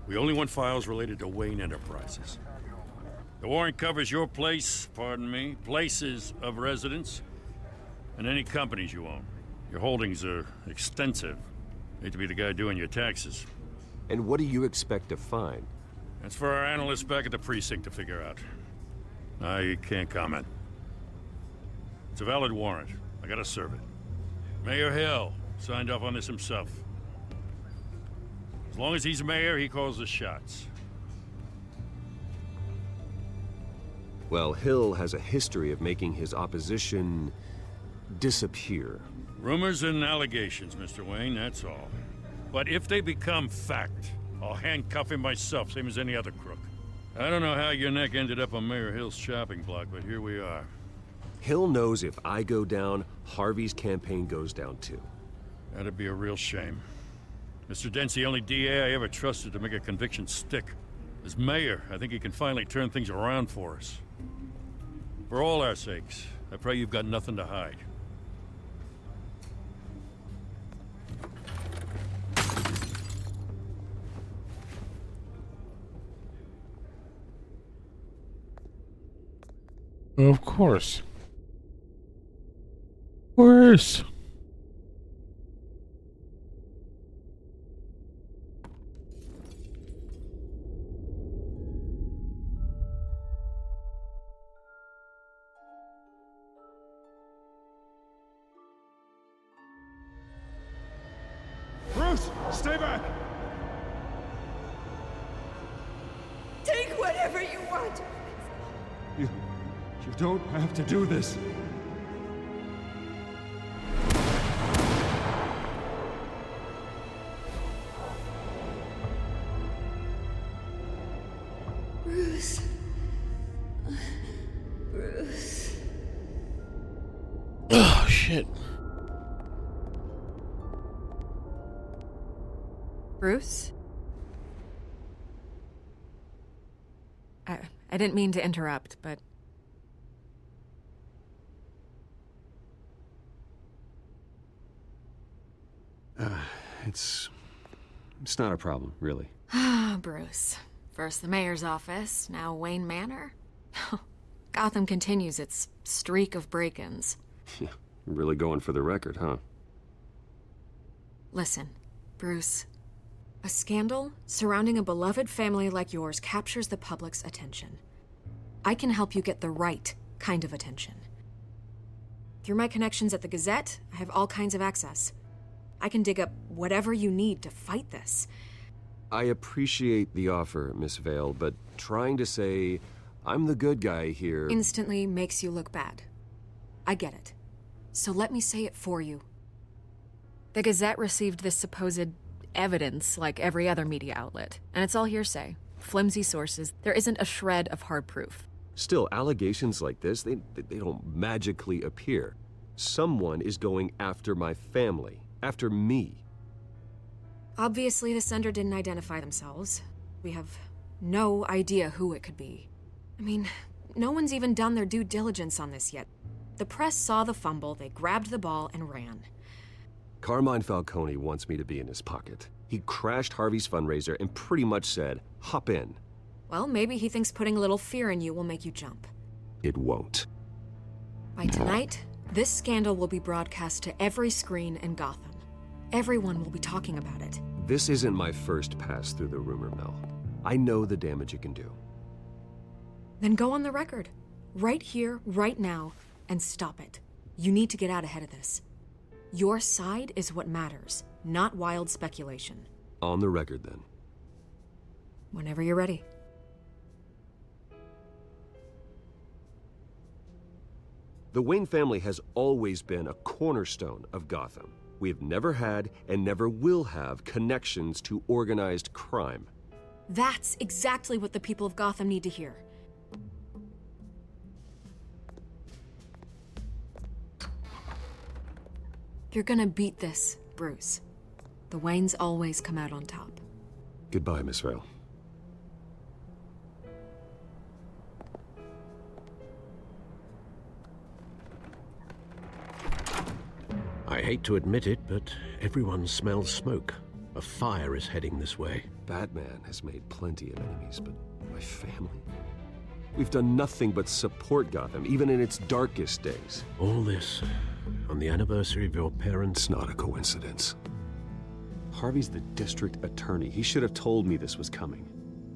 We only want files related to Wayne Enterprises. The warrant covers your place, pardon me, places of residence, and any companies you own. Your holdings are extensive. Hate to be the guy doing your taxes. And what do you expect to find? That's for our analysts back at the precinct to figure out. I can't comment. It's a valid warrant. I gotta serve it. Mayor Hill signed off on this himself. As long as he's mayor, he calls the shots. Well, Hill has a history of making his opposition disappear. Rumors and allegations, Mr. Wayne, that's all. But if they become fact, I'll handcuff him myself, same as any other crook. I don't know how your neck ended up on Mayor Hill's chopping block, but here we are. Hill knows if I go down, Harvey's campaign goes down too. That'd be a real shame. Mr. Dent's the only DA I ever trusted to make a conviction stick. As mayor, I think he can finally turn things around for us. For all our sakes, I pray you've got nothing to hide. Of course. Of course. Bruce, stay back! Take whatever you want. You don't have to do this. Bruce. Bruce. Oh, shit. Bruce? I didn't mean to interrupt, but... It's not a problem, really. Ah, Bruce. First the mayor's office, now Wayne Manor. Gotham continues its streak of break-ins. Yeah, really going for the record, huh? Listen, Bruce. A scandal surrounding a beloved family like yours captures the public's attention. I can help you get the right kind of attention. Through my connections at the Gazette, I have all kinds of access. I can dig up whatever you need to fight this. I appreciate the offer, Miss Vale, but trying to say I'm the good guy here... Instantly makes you look bad. I get it. So let me say it for you. The Gazette received this supposed evidence like every other media outlet, and it's all hearsay. Flimsy sources. There isn't a shred of hard proof. Still, allegations like this, they don't magically appear. Someone is going after my family, after me. Obviously, the sender didn't identify themselves. We have no idea who it could be. I mean, no one's even done their due diligence on this yet. The press saw the fumble, they grabbed the ball and ran. Carmine Falcone wants me to be in his pocket. He crashed Harvey's fundraiser and pretty much said, hop in. Well, maybe he thinks putting a little fear in you will make you jump. It won't. By tonight, this scandal will be broadcast to every screen in Gotham. Everyone will be talking about it. This isn't my first pass through the rumor mill. I know the damage it can do. Then go on the record. Right here, right now, and stop it. You need to get out ahead of this. Your side is what matters, not wild speculation. On the record, then. Whenever you're ready. The Wayne family has always been a cornerstone of Gotham. We have never had and never will have connections to organized crime. That's exactly what the people of Gotham need to hear. You're gonna beat this, Bruce. The Waynes always come out on top. Goodbye, Miss Vale. I hate to admit it, but everyone smells smoke. A fire is heading this way. Batman has made plenty of enemies, but my family? We've done nothing but support Gotham, even in its darkest days. All this on the anniversary of your parents'... It's not a coincidence. Harvey's the district attorney. He should have told me this was coming.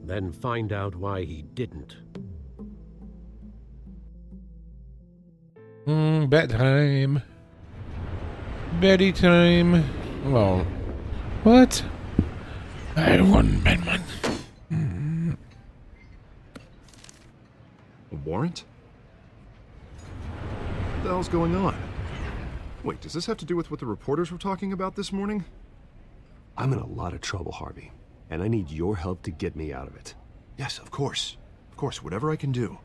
Then find out why he didn't. Bedtime. Betty time. Well, what? I won, Batman. A warrant? What the hell's going on? Wait, does this have to do with what the reporters were talking about this morning? I'm in a lot of trouble, Harvey, and I need your help to get me out of it. Yes, of course. Of course, whatever I can do.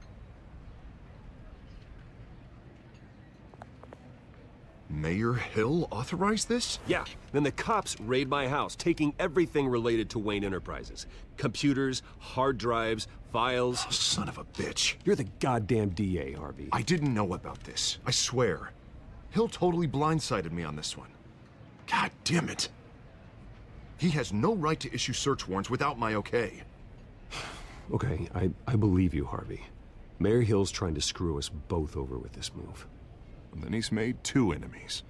Mayor Hill authorized this? Yeah, then the cops raid my house, taking everything related to Wayne Enterprises. Computers, hard drives, files. Oh, son of a bitch. You're the goddamn DA, Harvey. I didn't know about this. I swear. Hill totally blindsided me on this one. God damn it. He has no right to issue search warrants without my okay. Okay, I believe you, Harvey. Mayor Hill's trying to screw us both over with this move. And then he's made 2 enemies.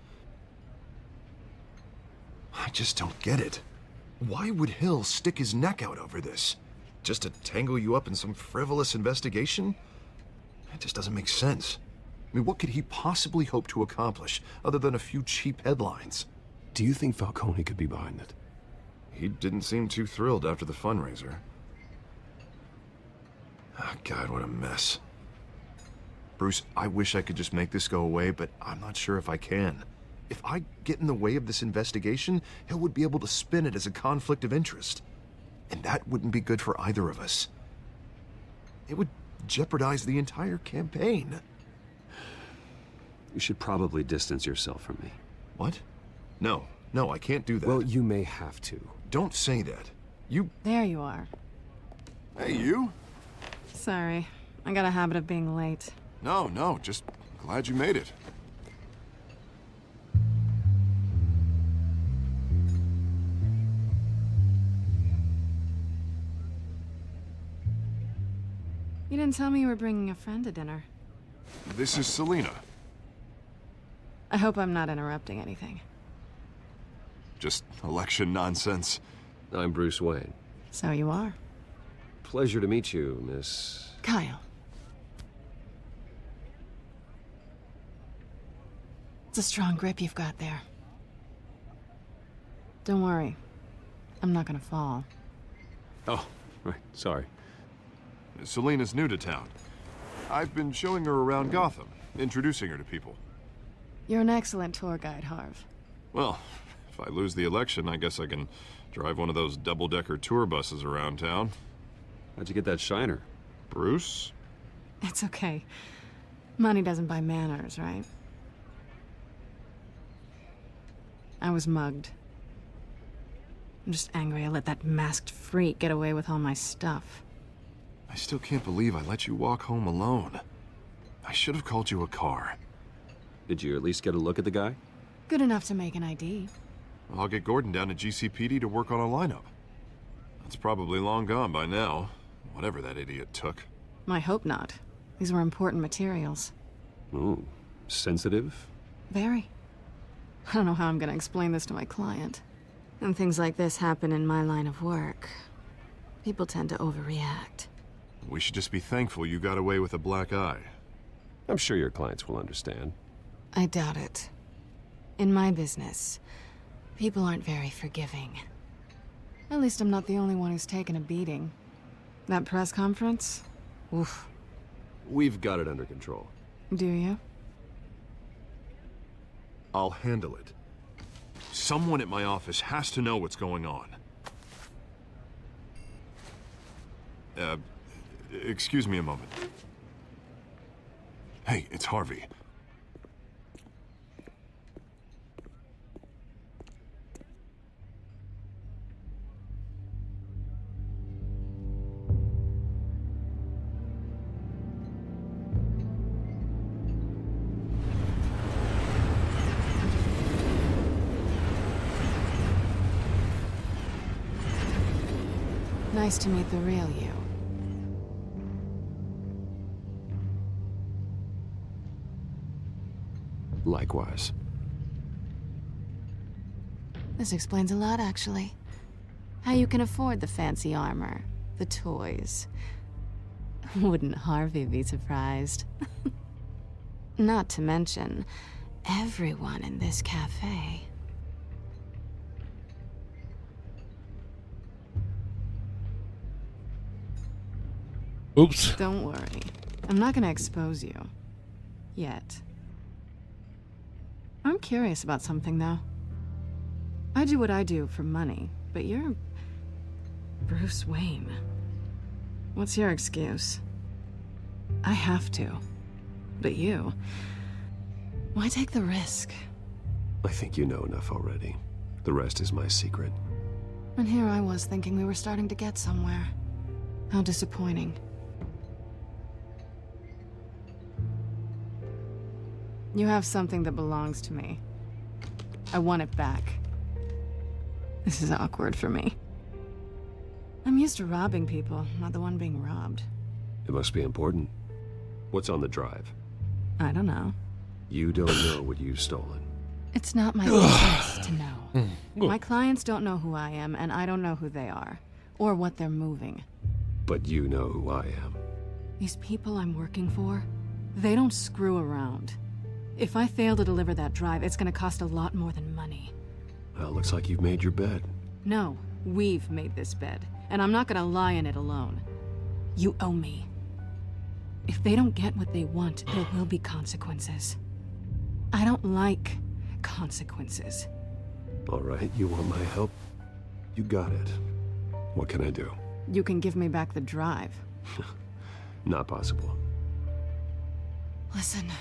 I just don't get it. Why would Hill stick his neck out over this? Just to tangle you up in some frivolous investigation? It just doesn't make sense. I mean, what could he possibly hope to accomplish other than a few cheap headlines? Do you think Falcone could be behind it? He didn't seem too thrilled after the fundraiser. Oh, God, what a mess. Bruce, I wish I could just make this go away, but I'm not sure if I can. If I get in the way of this investigation, Hill would be able to spin it as a conflict of interest. And that wouldn't be good for either of us. It would jeopardize the entire campaign. You should probably distance yourself from me. What? No, I can't do that. Well, you may have to. Don't say that. You... There you are. Hey, you? Sorry. I got a habit of being late. No, just glad you made it. You didn't tell me you were bringing a friend to dinner. This is Selina. I hope I'm not interrupting anything. Just election nonsense. I'm Bruce Wayne. So you are. Pleasure to meet you, Miss... Kyle. It's a strong grip you've got there. Don't worry. I'm not gonna fall. Oh, right. Sorry. Selina's new to town. I've been showing her around Gotham, introducing her to people. You're an excellent tour guide, Harv. Well, if I lose the election, I guess I can drive one of those double-decker tour buses around town. How'd you get that shiner? Bruce? It's okay. Money doesn't buy manners, right? I was mugged. I'm just angry I let that masked freak get away with all my stuff. I still can't believe I let you walk home alone. I should have called you a car. Did you at least get a look at the guy? Good enough to make an ID. I'll get Gordon down to GCPD to work on a lineup. That's probably long gone by now, whatever that idiot took. I hope not. These were important materials. Ooh, sensitive? Very. I don't know how I'm gonna explain this to my client. And things like this happen in my line of work. People tend to overreact. We should just be thankful you got away with a black eye. I'm sure your clients will understand. I doubt it. In my business, people aren't very forgiving. At least I'm not the only one who's taken a beating. That press conference? Oof. We've got it under control. Do you? I'll handle it. Someone at my office has to know what's going on. Excuse me a moment. Hey, it's Harvey. Nice to meet the real you. Likewise. This explains a lot, actually. How you can afford the fancy armor, the toys. Wouldn't Harvey be surprised? Not to mention, everyone in this cafe. Oops. Don't worry. I'm not gonna expose you. Yet. I'm curious about something, though. I do what I do for money, but you're... Bruce Wayne. What's your excuse? I have to. But you... Why take the risk? I think you know enough already. The rest is my secret. And here I was thinking we were starting to get somewhere. How disappointing. You have something that belongs to me. I want it back. This is awkward for me. I'm used to robbing people, not the one being robbed. It must be important. What's on the drive? I don't know. You don't know what you've stolen. It's not my business to know. My clients don't know who I am, and I don't know who they are, or what they're moving. But you know who I am. These people I'm working for, they don't screw around. If I fail to deliver that drive, it's gonna cost a lot more than money. Well, looks like you've made your bed. No, we've made this bed, and I'm not gonna lie in it alone. You owe me. If they don't get what they want, there will be consequences. I don't like consequences. All right, you want my help? You got it. What can I do? You can give me back the drive. Not possible. Listen,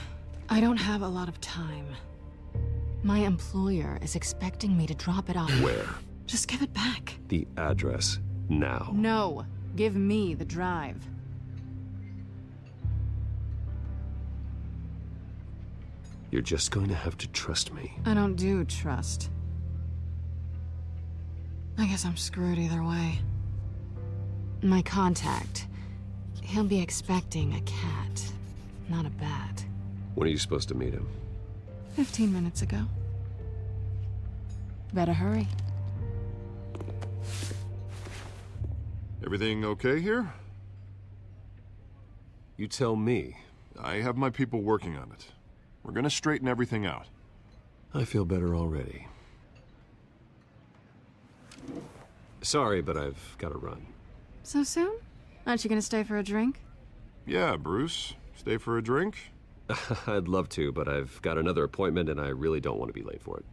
I don't have a lot of time. My employer is expecting me to drop it off. Where? Just give it back. The address, now. No, give me the drive. You're just going to have to trust me. I don't do trust. I guess I'm screwed either way. My contact, he'll be expecting a cat, not a bat. When are you supposed to meet him? 15 minutes ago. Better hurry. Everything okay here? You tell me. I have my people working on it. We're gonna straighten everything out. I feel better already. Sorry, but I've got to run. So soon? Aren't you gonna stay for a drink? Yeah, Bruce. Stay for a drink? I'd love to, but I've got another appointment and I really don't want to be late for it.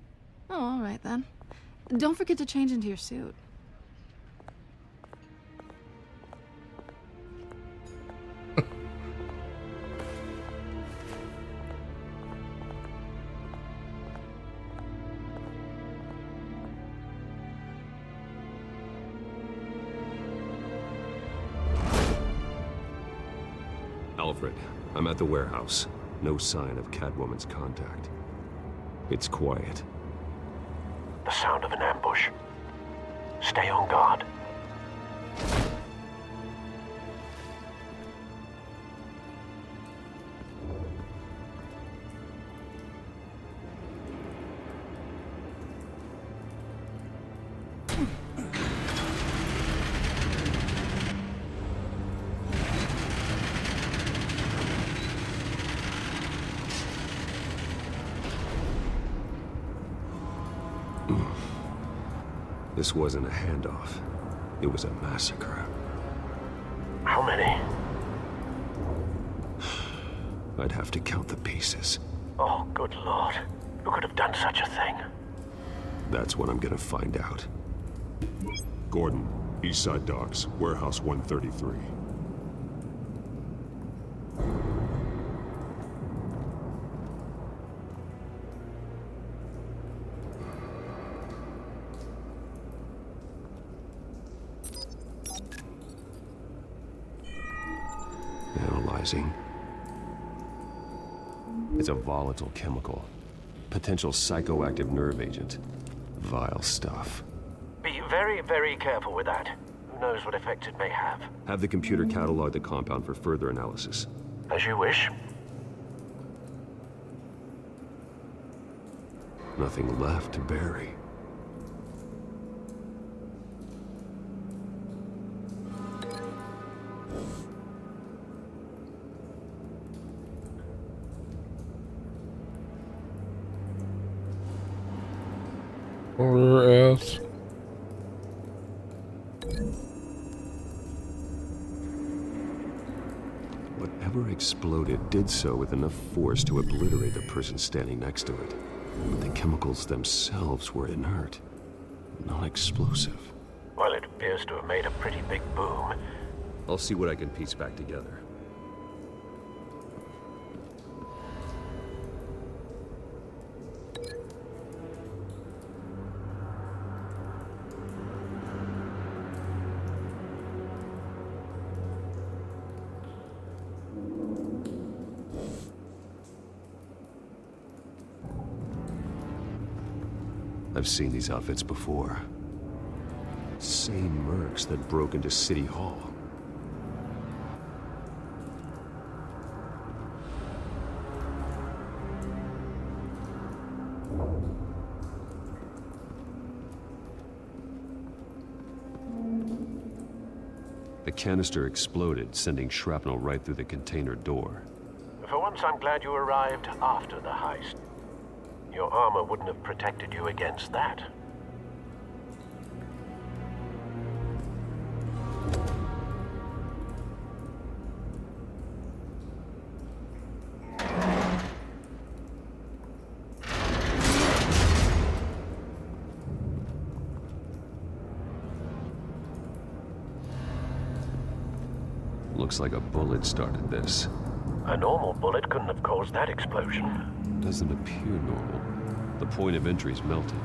Oh, all right then. Don't forget to change into your suit. Alfred, I'm at the warehouse. No sign of Catwoman's contact. It's quiet. The sound of an ambush. Stay on guard. This wasn't a handoff. It was a massacre. How many? I'd have to count the pieces. Oh, good lord. Who could have done such a thing? That's what I'm gonna find out. Gordon, Eastside Docks, Warehouse 133. Analyzing. It's a volatile chemical. Potential psychoactive nerve agent. Vile stuff. Be very, very careful with that. Who knows what effects it may have. Have the computer catalog the compound for further analysis. As you wish. Nothing left to bury. Or else. Whatever exploded did so with enough force to obliterate the person standing next to it. But the chemicals themselves were inert, not explosive. Well, it appears to have made a pretty big boom. I'll see what I can piece back together. I've seen these outfits before. Same mercs that broke into City Hall. The canister exploded, sending shrapnel right through the container door. For once, I'm glad you arrived after the heist. Your armor wouldn't have protected you against that. Looks like a bullet started this. A normal bullet couldn't have caused that explosion. Doesn't appear normal. The point of entry's melted.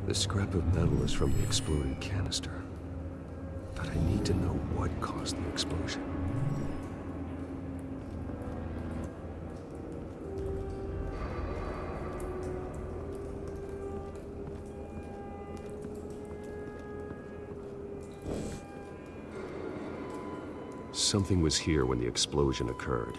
The scrap of metal is from the exploded canister. But I need to know what caused the explosion. Something was here when the explosion occurred.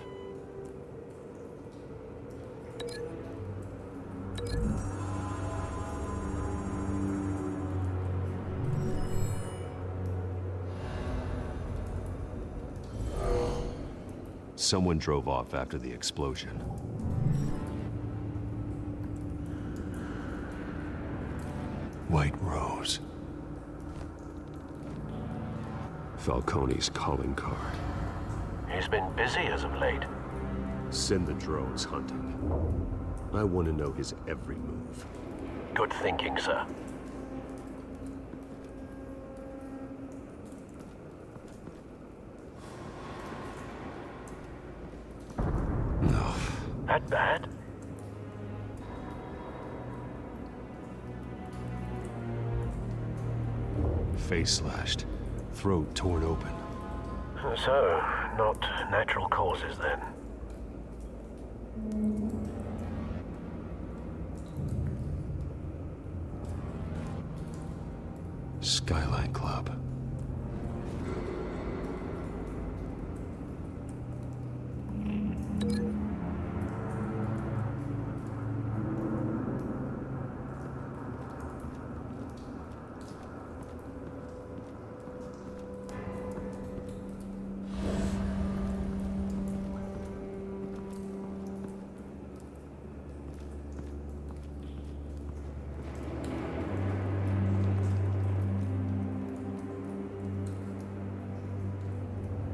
Someone drove off after the explosion. White Rose. Falcone's calling card. He's been busy as of late. Send the drones hunting. I want to know his every move. Good thinking, sir. No. That bad? Face slashed. Throat torn open. So, not natural causes then. Skyline Club.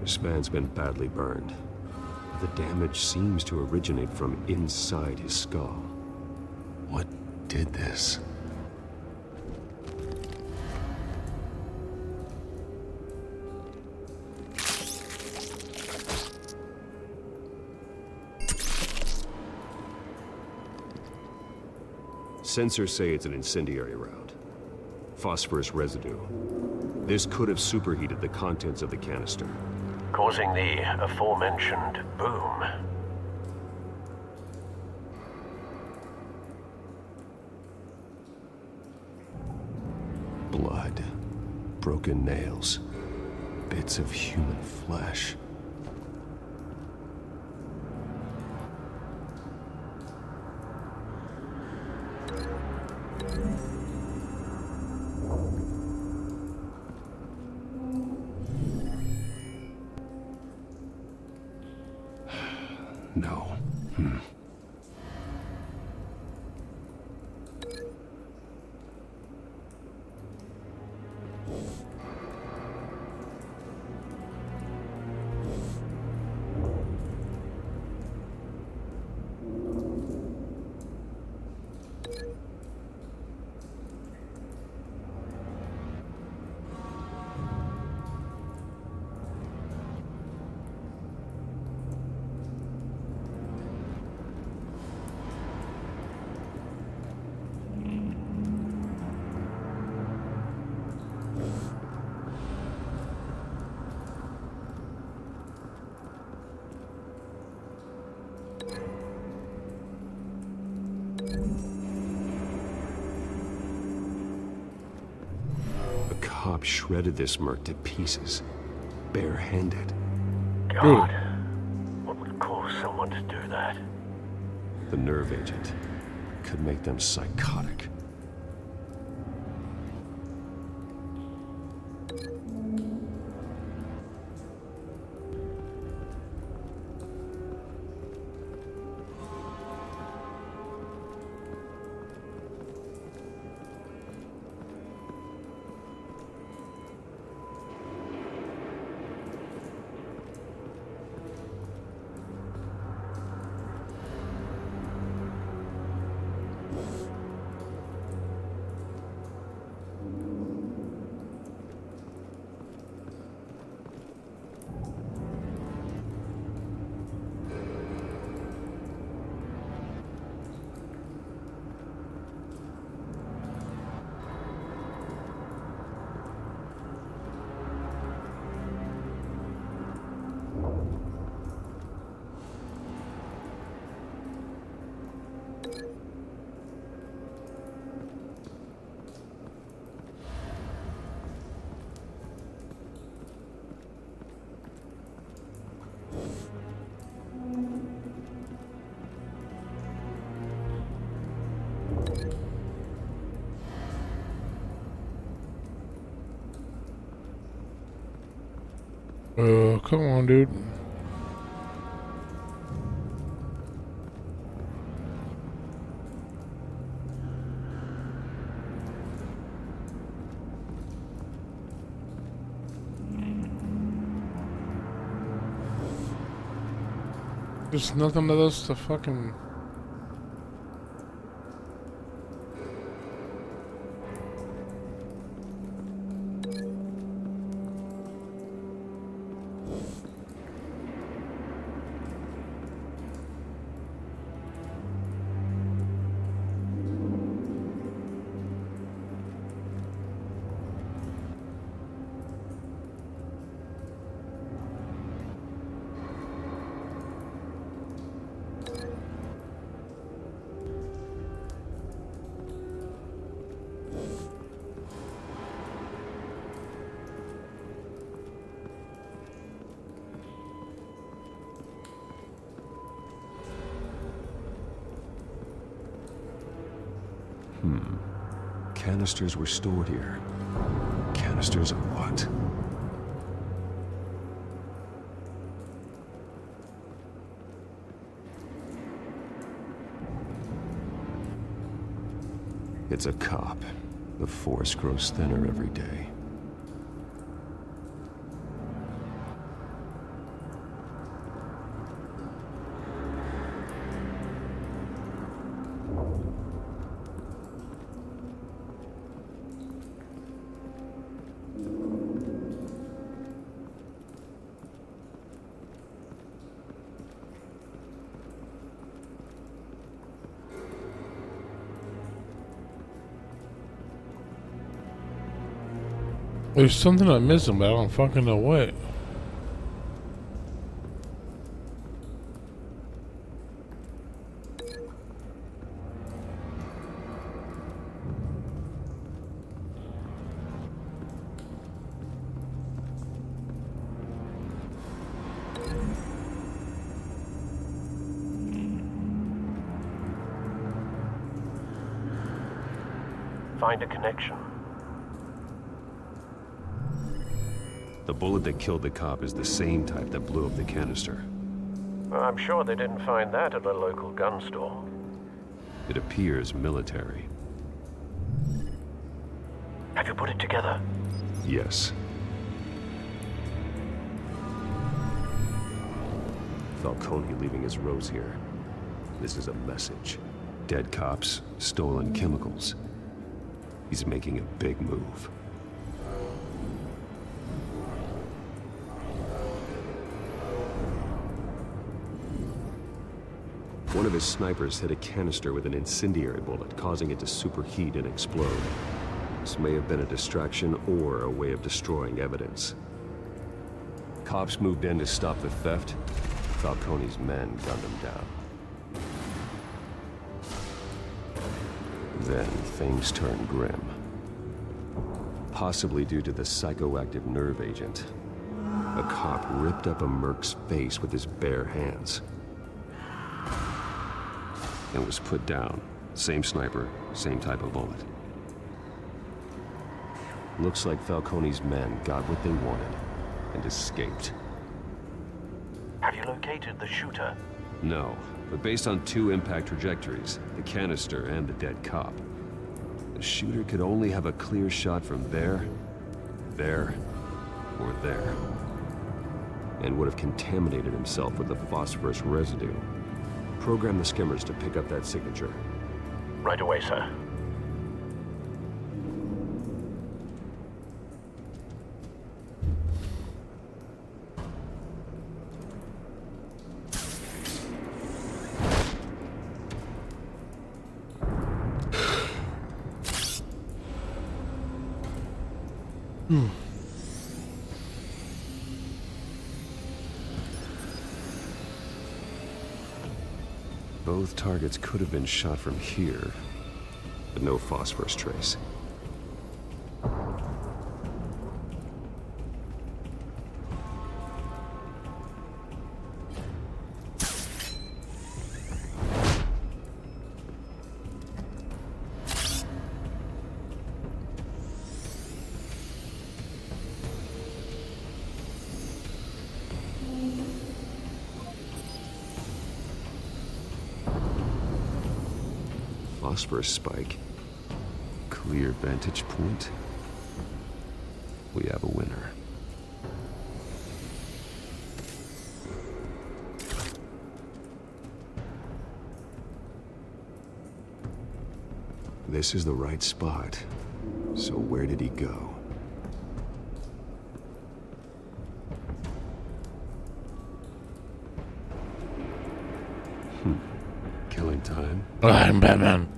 This man's been badly burned. The damage seems to originate from inside his skull. What did this? Sensors say it's an incendiary round. Phosphorus residue. This could have superheated the contents of the canister, causing the aforementioned boom. Blood, broken nails, bits of human flesh. No. A cop shredded this merc to pieces, barehanded. God, what would cause someone to do that? The nerve agent could make them psychotic. Come on, dude. There's nothing else to fucking... Canisters were stored here. Canisters of what? It's a cop. The force grows thinner every day. There's something I'm missing, but I don't fucking know what. Find a connection. The bullet that killed the cop is the same type that blew up the canister. I'm sure they didn't find that at a local gun store. It appears military. Have you put it together? Yes. Falcone leaving his rose here. This is a message. Dead cops, stolen chemicals. He's making a big move. One of his snipers hit a canister with an incendiary bullet, causing it to superheat and explode. This may have been a distraction or a way of destroying evidence. Cops moved in to stop the theft. Falcone's men gunned him down. Then things turned grim. Possibly due to the psychoactive nerve agent. A cop ripped up a merc's face with his bare hands. And was put down. Same sniper, same type of bullet. Looks like Falcone's men got what they wanted and escaped. Have you located the shooter? No, but based on two impact trajectories, the canister and the dead cop, the shooter could only have a clear shot from there, or there. And would have contaminated himself with the phosphorus residue. Program the skimmers to pick up that signature. Right away, sir. Both targets could have been shot from here, but no phosphorus trace. Phosphorus spike. Clear vantage point. We have a winner. This is the right spot. So where did he go? Killing time. I'm Batman.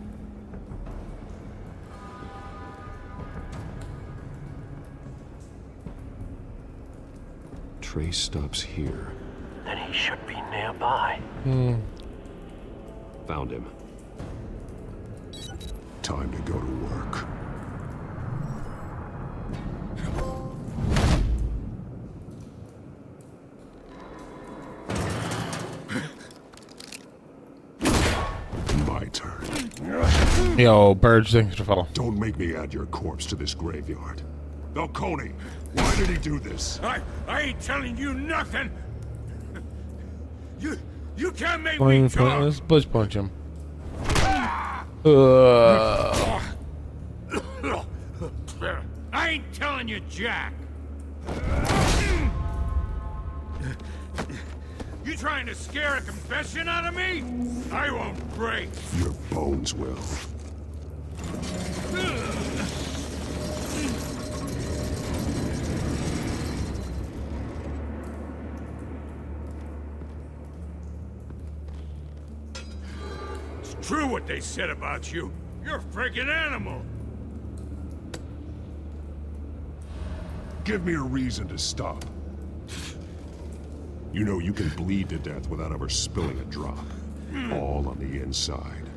Trace stops here. Then he should be nearby. Found him. Time to go to work. My turn. Yo, Burge, thanks for follow. Don't make me add your corpse to this graveyard. Falcone, why did he do this? I ain't telling you nothing. You can't make me talk. Let's bush punch him. I ain't telling you, Jack. You trying to scare a confession out of me? I won't break. Your bones will. It's true what they said about you. You're a freaking animal. Give me a reason to stop. You know you can bleed to death without ever spilling a drop. All on the inside.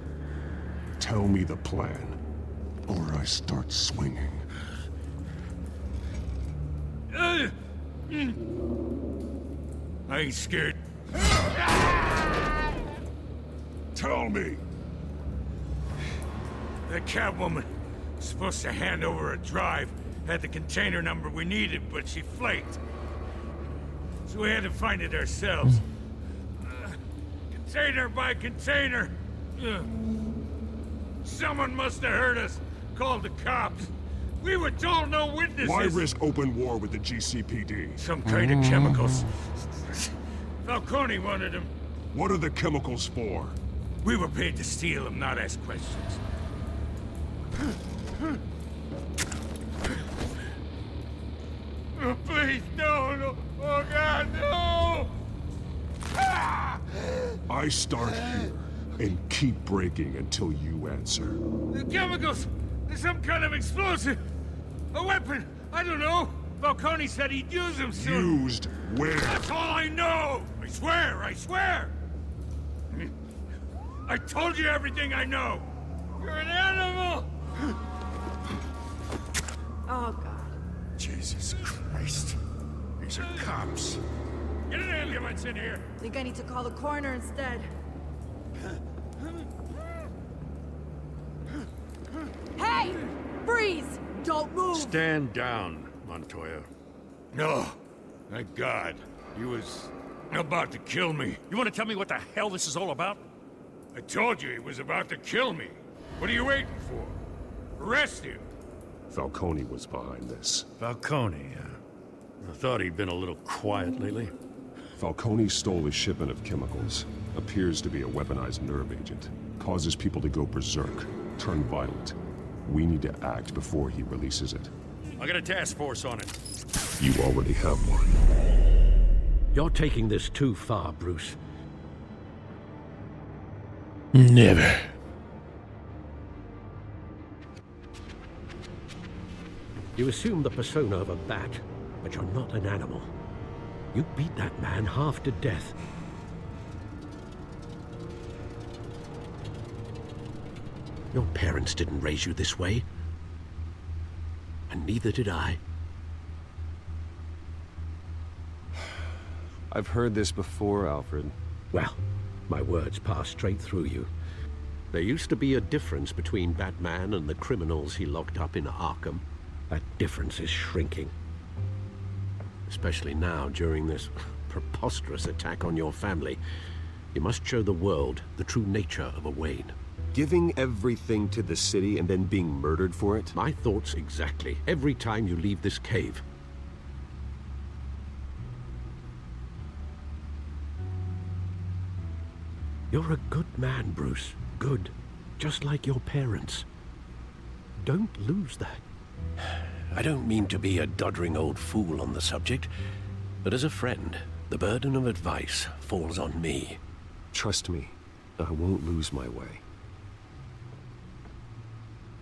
Tell me the plan, or I start swinging. I ain't scared. Tell me! That Catwoman was supposed to hand over a drive, had the container number we needed, but she flaked. So we had to find it ourselves. Container by container. Someone must have heard us, called the cops. We were told no witnesses. Why risk open war with the GCPD? Some kind of chemicals. Falcone wanted them. What are the chemicals for? We were paid to steal them, not ask questions. Oh, please, no. Oh, God, no! I start here and keep breaking until you answer. The chemicals! There's some kind of explosive! A weapon! I don't know! Falcone said he'd use them soon! Used where? That's all I know! I swear! I told you everything I know! You're an animal! Oh, God. Jesus Christ. These are cops. Get an ambulance in here! Think I need to call the coroner instead. Hey! Freeze! Don't move! Stand down, Montoya. No. Thank God. He was about to kill me. You want to tell me what the hell this is all about? I told you he was about to kill me. What are you waiting for? Arrest him. Falcone was behind this. Falcone, I thought he'd been a little quiet lately. Falcone stole a shipment of chemicals. Appears to be a weaponized nerve agent. Causes people to go berserk, turn violent. We need to act before he releases it. I got a task force on it. You already have one. You're taking this too far, Bruce. Never. You assume the persona of a bat, but you're not an animal. You beat that man half to death. Your parents didn't raise you this way. And neither did I. I've heard this before, Alfred. Well, my words pass straight through you. There used to be a difference between Batman and the criminals he locked up in Arkham. That difference is shrinking. Especially now, during this preposterous attack on your family. You must show the world the true nature of a Wayne. Giving everything to the city and then being murdered for it? My thoughts exactly. Every time you leave this cave. You're a good man, Bruce. Good. Just like your parents. Don't lose that. I don't mean to be a doddering old fool on the subject, but as a friend, the burden of advice falls on me. Trust me, I won't lose my way.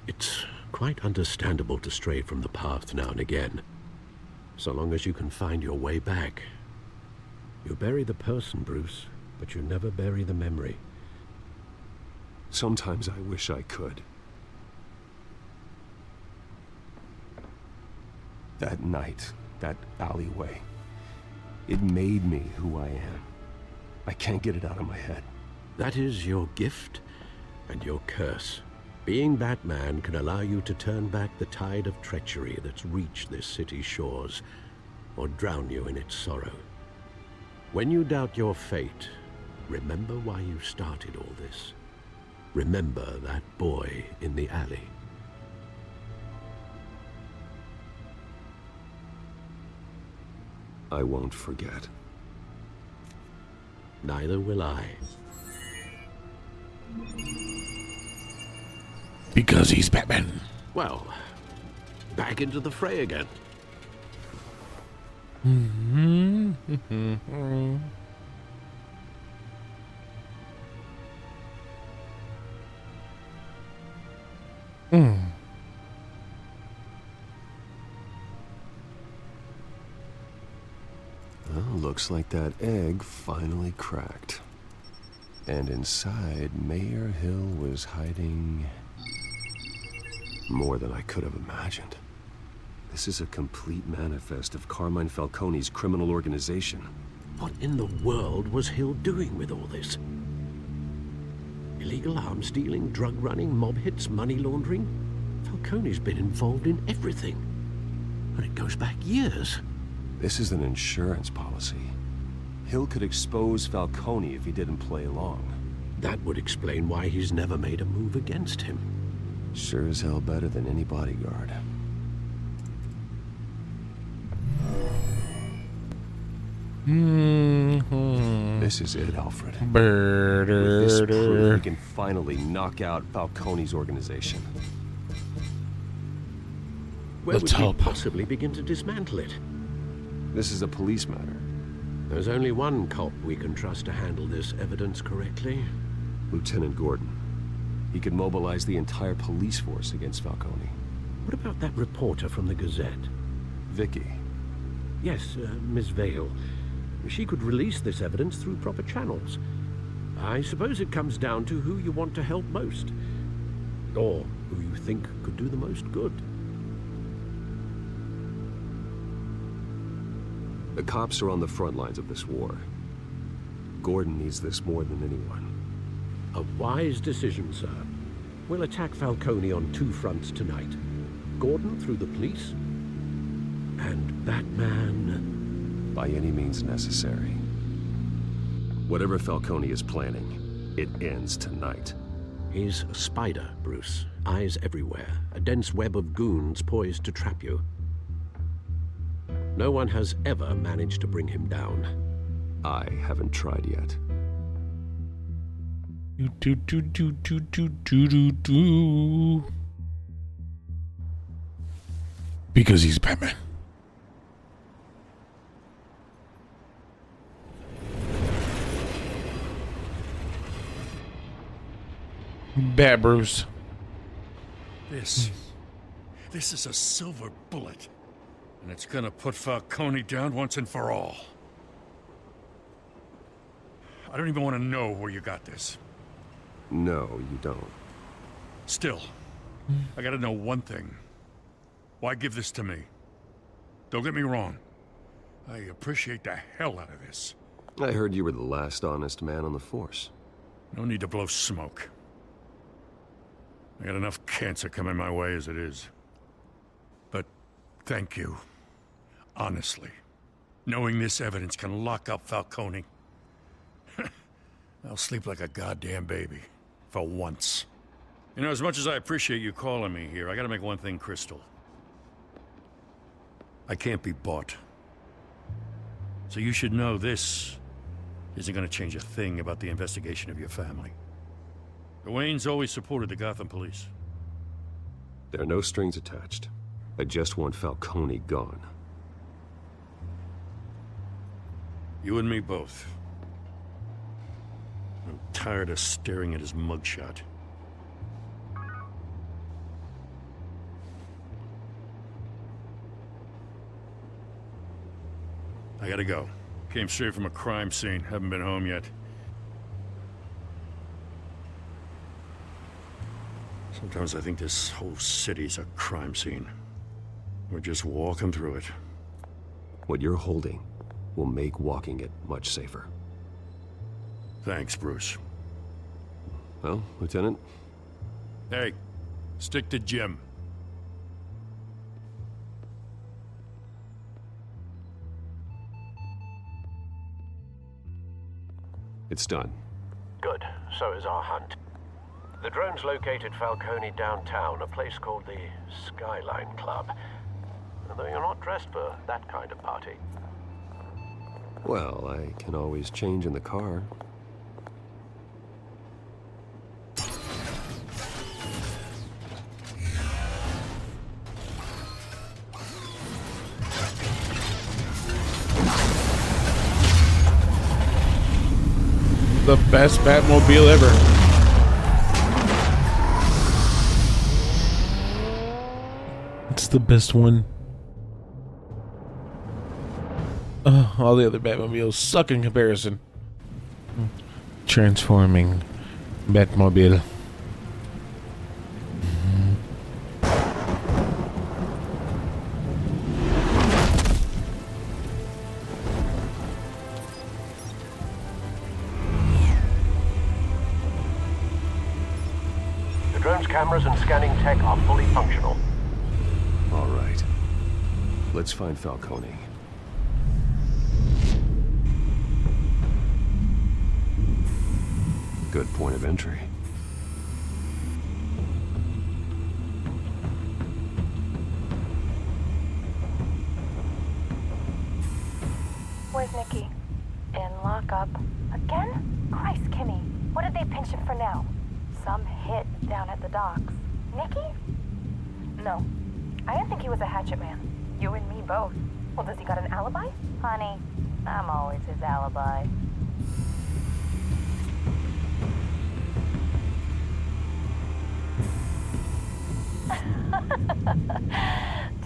It's quite understandable to stray from the path now and again, so long as you can find your way back. You bury the person, Bruce, but you never bury the memory. Sometimes I wish I could. That night, that alleyway, it made me who I am. I can't get it out of my head. That is your gift and your curse. Being Batman can allow you to turn back the tide of treachery that's reached this city's shores, or drown you in its sorrow. When you doubt your fate, remember why you started all this. Remember that boy in the alley. I won't forget. Neither will I. Because he's Batman. Well, back into the fray again. Looks like that egg finally cracked. And inside, Mayor Hill was hiding more than I could have imagined. This is a complete manifest of Carmine Falcone's criminal organization. What in the world was Hill doing with all this? Illegal arms dealing, drug running, mob hits, money laundering? Falcone's been involved in everything. And it goes back years. This is an insurance policy. Hill could expose Falcone if he didn't play along. That would explain why he's never made a move against him. Sure as hell better than any bodyguard. This is it, Alfred. With this proof, we can finally knock out Falcone's organization. Where would we possibly begin to dismantle it? This is a police matter. There's only one cop we can trust to handle this evidence correctly. Lieutenant Gordon. He could mobilize the entire police force against Falcone. What about that reporter from the Gazette? Vicky. Yes, Miss Vale. She could release this evidence through proper channels. I suppose it comes down to who you want to help most. Or who you think could do the most good. The cops are on the front lines of this war. Gordon needs this more than anyone. A wise decision, sir. We'll attack Falcone on two fronts tonight. Gordon through the police, and Batman... by any means necessary. Whatever Falcone is planning, it ends tonight. He's a spider, Bruce. Eyes everywhere. A dense web of goons poised to trap you. No one has ever managed to bring him down. I haven't tried yet. Because he's Batman. Bad Bruce. This is a silver bullet. And it's gonna put Falcone down once and for all. I don't even want to know where you got this. No, you don't. Still, I gotta know one thing. Why give this to me? Don't get me wrong. I appreciate the hell out of this. I heard you were the last honest man on the force. No need to blow smoke. I got enough cancer coming my way as it is. But thank you. Honestly. Knowing this evidence can lock up Falcone. I'll sleep like a goddamn baby. For once. You know, as much as I appreciate you calling me here, I gotta make one thing crystal. I can't be bought. So you should know this isn't gonna change a thing about the investigation of your family. The Waynes always supported the Gotham police. There are no strings attached. I just want Falcone gone. You and me both. I'm tired of staring at his mugshot. I gotta go. Came straight from a crime scene. Haven't been home yet. Sometimes I think this whole city's a crime scene. We're just walking through it. What you're holding will make walking it much safer. Thanks, Bruce. Well, Lieutenant? Hey, stick to Jim. It's done. Good. So is our hunt. The drones located Falcone downtown, a place called the Skyline Club. Though you're not dressed for that kind of party. Well, I can always change in the car. The best Batmobile ever. It's the best one. All the other Batmobiles suck in comparison. Transforming Batmobile. The drone's cameras and scanning tech are fully functional. All right. Let's find Falcone. Good point of entry. Where's Nikki? In lockup. Again? Christ, Kimmy. What did they pinch him for now? Some hit down at the docks. Nikki? No. I didn't think he was a hatchet man. You and me both. Well, does he got an alibi? Honey, I'm always his alibi.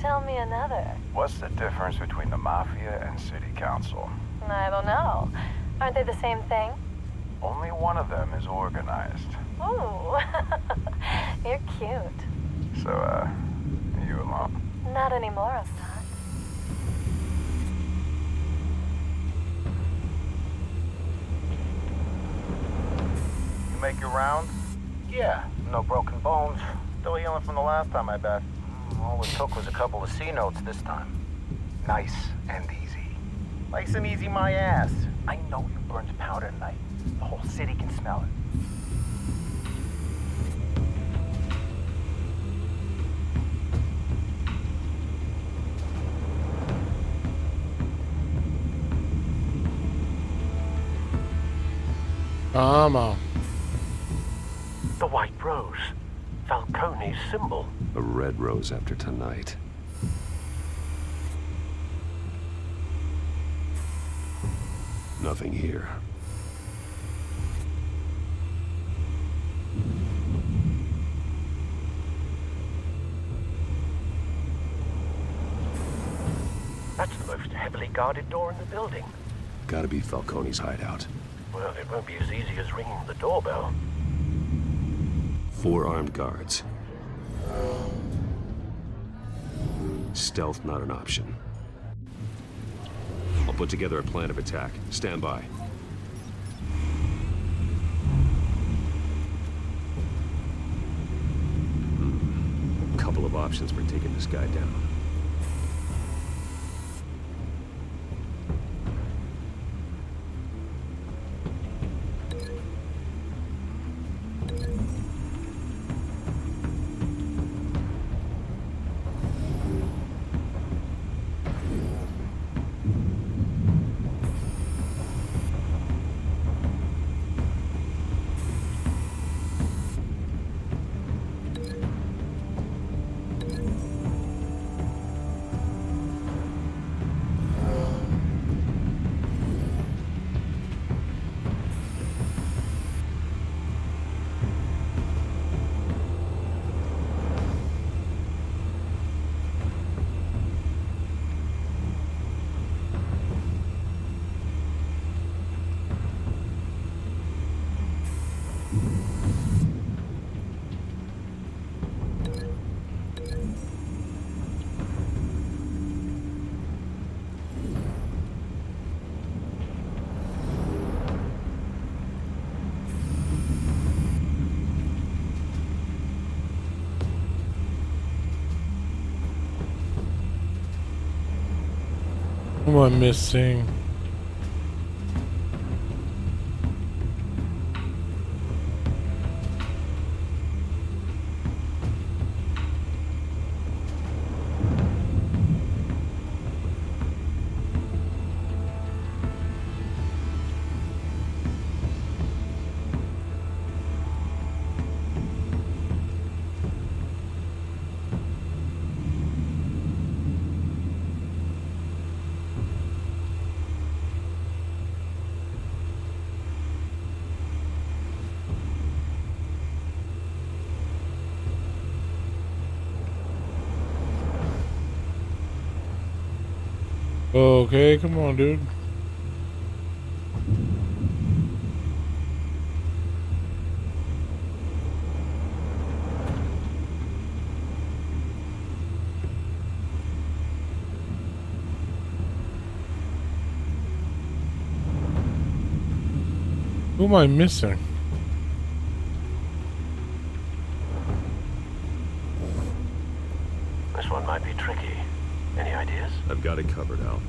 Tell me another. What's the difference between the Mafia and City Council? I don't know. Aren't they the same thing? Only one of them is organized. Ooh. You're cute. So, you alone? Not anymore, I'm not. You make your rounds? Yeah, no broken bones. Still healing from the last time, I bet. All it took was a couple of C notes this time. Nice and easy. Nice and easy, my ass. I know you burned powder tonight. The whole city can smell it. Come on. The White Rose. Falcone's symbol. A red rose after tonight. Nothing here. That's the most heavily guarded door in the building. Gotta be Falcone's hideout. Well, it won't be as easy as ringing the doorbell. 4 armed guards. Stealth not an option. I'll put together a plan of attack. Stand by. Couple of options for taking this guy down. What am I missing? Okay, come on, dude. Who am I missing? This one might be tricky. Any ideas? I've got it covered, Al.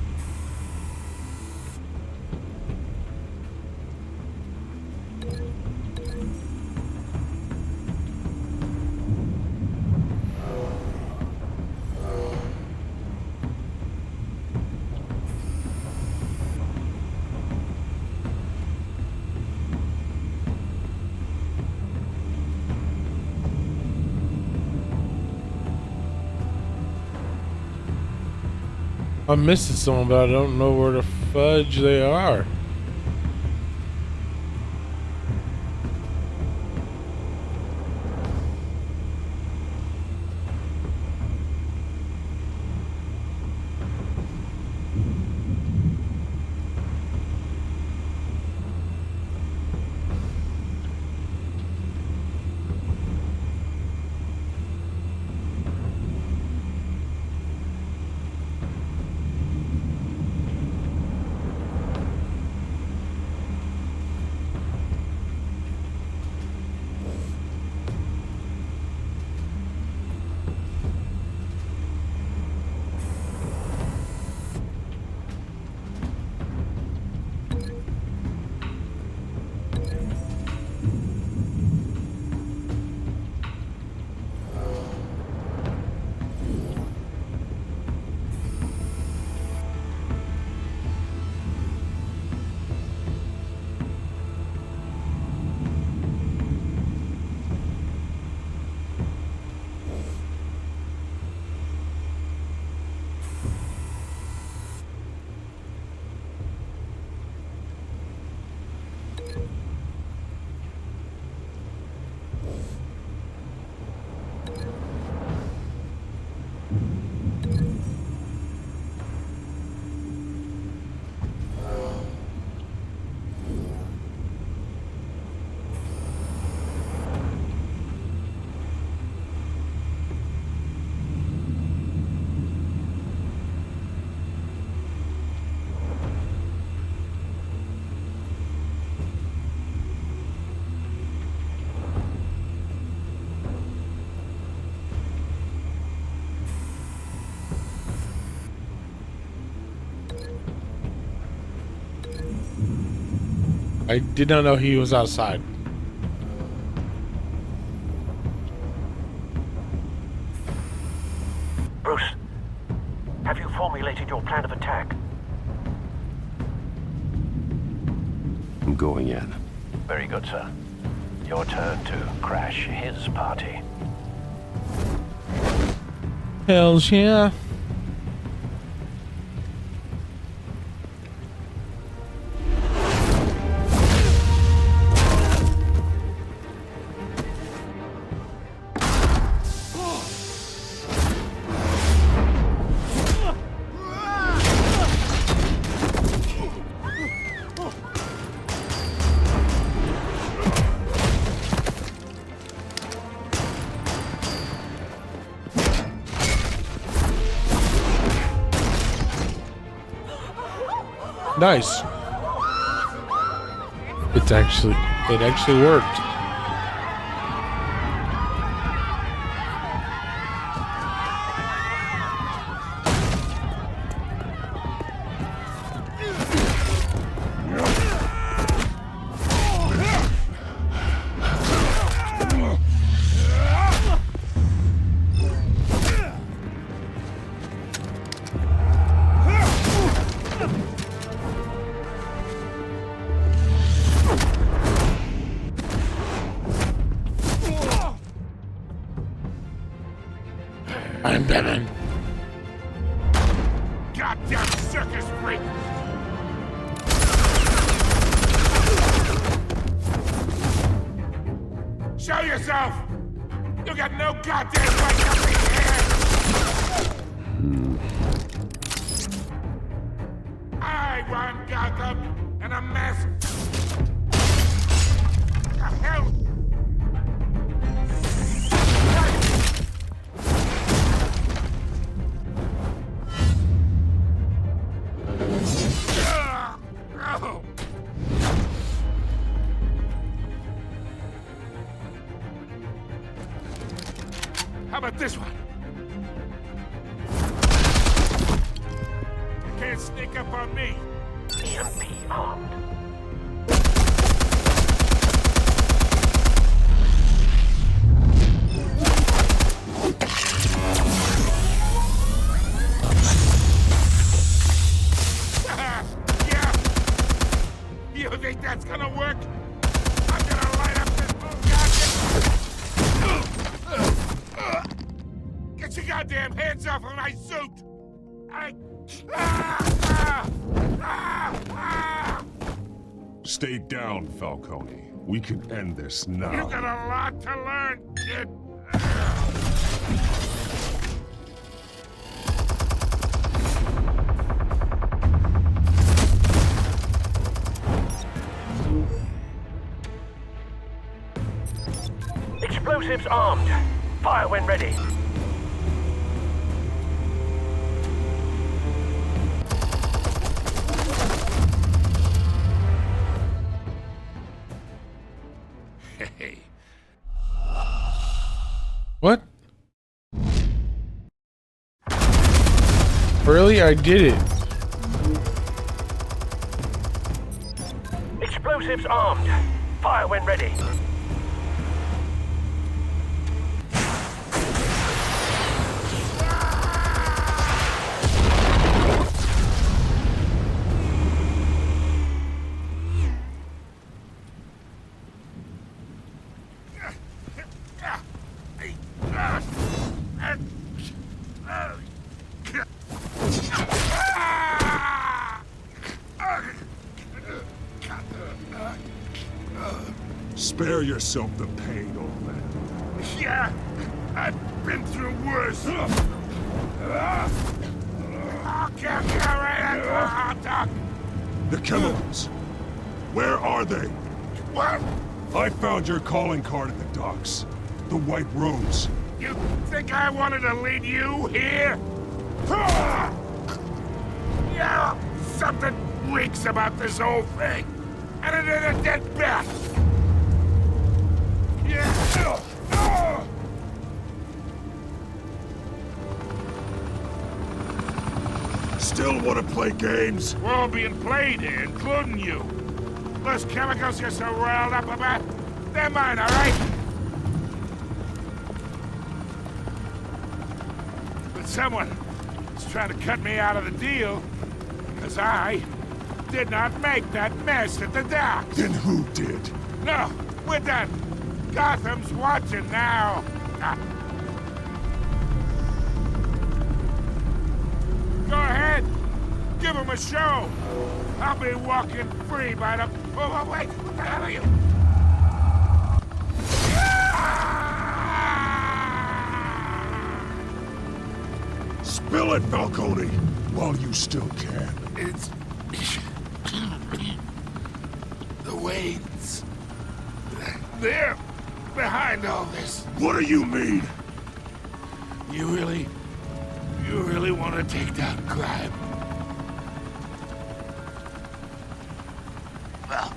I'm missing someone, but I don't know where the fudge they are. I did not know he was outside. Bruce, have you formulated your plan of attack? I'm going in. Very good, sir. Your turn to crash his party. Hell yeah. Nice. It actually worked. I'm Batman. Goddamn circus freak! Show yourself! You got no goddamn right up in here! I want Gotham and a mess. The hell? Oh. How about this one? You can't sneak up on me. EMP armed. Yeah. You think that's gonna work? I'm gonna light up this bullshit. Get your goddamn hands off of my suit! Stay down, Falcone. We can end this now. You got a lot to learn, kid. Explosives armed. Fire when ready. Hey. What? Really? I did it. Explosives armed. Fire when ready. Spare yourself the pain, old man. Yeah, I've been through worse. I'll kill you right at the hot dog. The chemicals. Where are they? What? I found your calling card at the docks. The White Rose. You think I wanted to lead you here? Yeah, something reeks about this whole thing. And it ain't a dead bat. Yeah. Still want to play games? We're all being played here, including you. Those chemicals you're so riled up about, they're mine, all right? But someone is trying to cut me out of the deal because I did not make that mess at the docks. Then who did? No, we're done. Gotham's watching now. Go ahead. Give him a show. I'll be walking free by the... Oh, wait. What the hell are you? Spill it, Falcone, while you still can. It's... the Waynes. They're behind all this. What do you mean? You really want to take down crime? Well,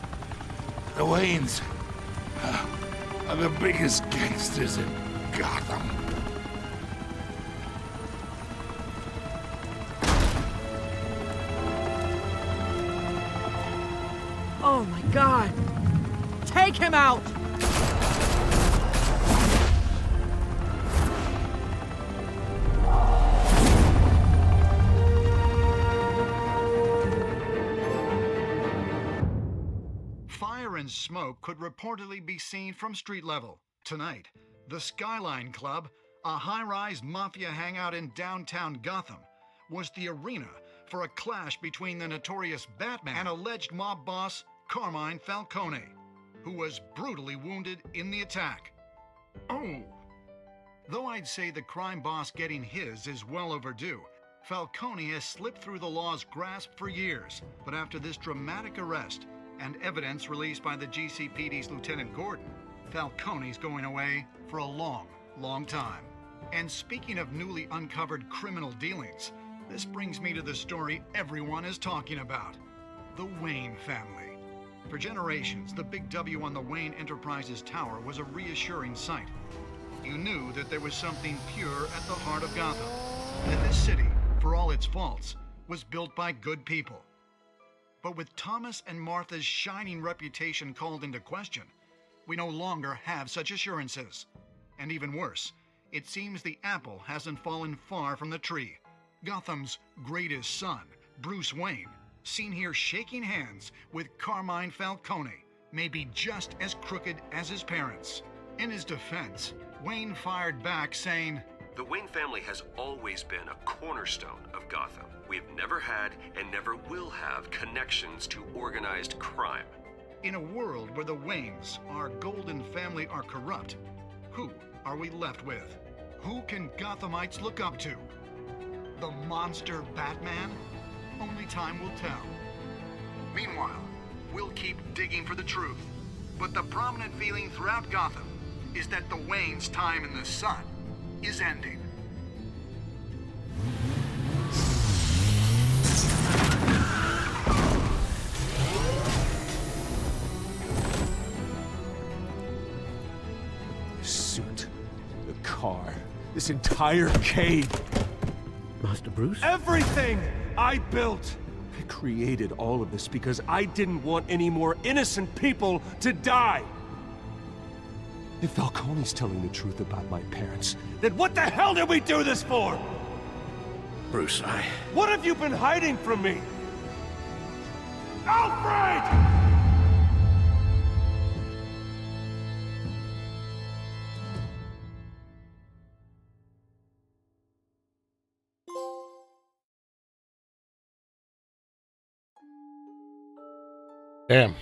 the Waynes are the biggest gangsters in Gotham. Oh my God! Take him out! Fire and smoke could reportedly be seen from street level. Tonight, the Skyline Club, a high-rise mafia hangout in downtown Gotham, was the arena for a clash between the notorious Batman and alleged mob boss Carmine Falcone, who was brutally wounded in the attack. Oh! Though I'd say the crime boss getting his is well overdue, Falcone has slipped through the law's grasp for years, but after this dramatic arrest and evidence released by the GCPD's Lieutenant Gordon, Falcone's going away for a long, long time. And speaking of newly uncovered criminal dealings, this brings me to the story everyone is talking about: the Wayne family. For generations, the big W on the Wayne Enterprises tower was a reassuring sight. You knew that there was something pure at the heart of Gotham, that this city, for all its faults, was built by good people. But with Thomas and Martha's shining reputation called into question, we no longer have such assurances. And even worse, it seems the apple hasn't fallen far from the tree. Gotham's greatest son, Bruce Wayne, seen here shaking hands with Carmine Falcone, may be just as crooked as his parents. In his defense, Wayne fired back saying, "The Wayne family has always been a cornerstone of Gotham. We've never had and never will have connections to organized crime." In a world where the Waynes, our golden family, are corrupt, who are we left with? Who can Gothamites look up to? The monster Batman? Only time will tell. Meanwhile, we'll keep digging for the truth. But the prominent feeling throughout Gotham is that the Waynes' time in the sun is ending. The suit, the car, this entire cave. Master Bruce? Everything I built! I created all of this because I didn't want any more innocent people to die! If Falcone's telling the truth about my parents, then what the hell did we do this for? Bruce, What have you been hiding from me? Alfred! Damn.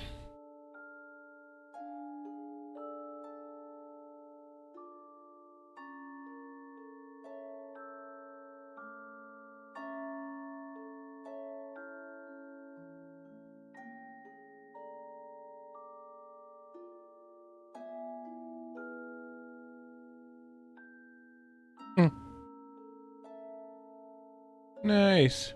Nice.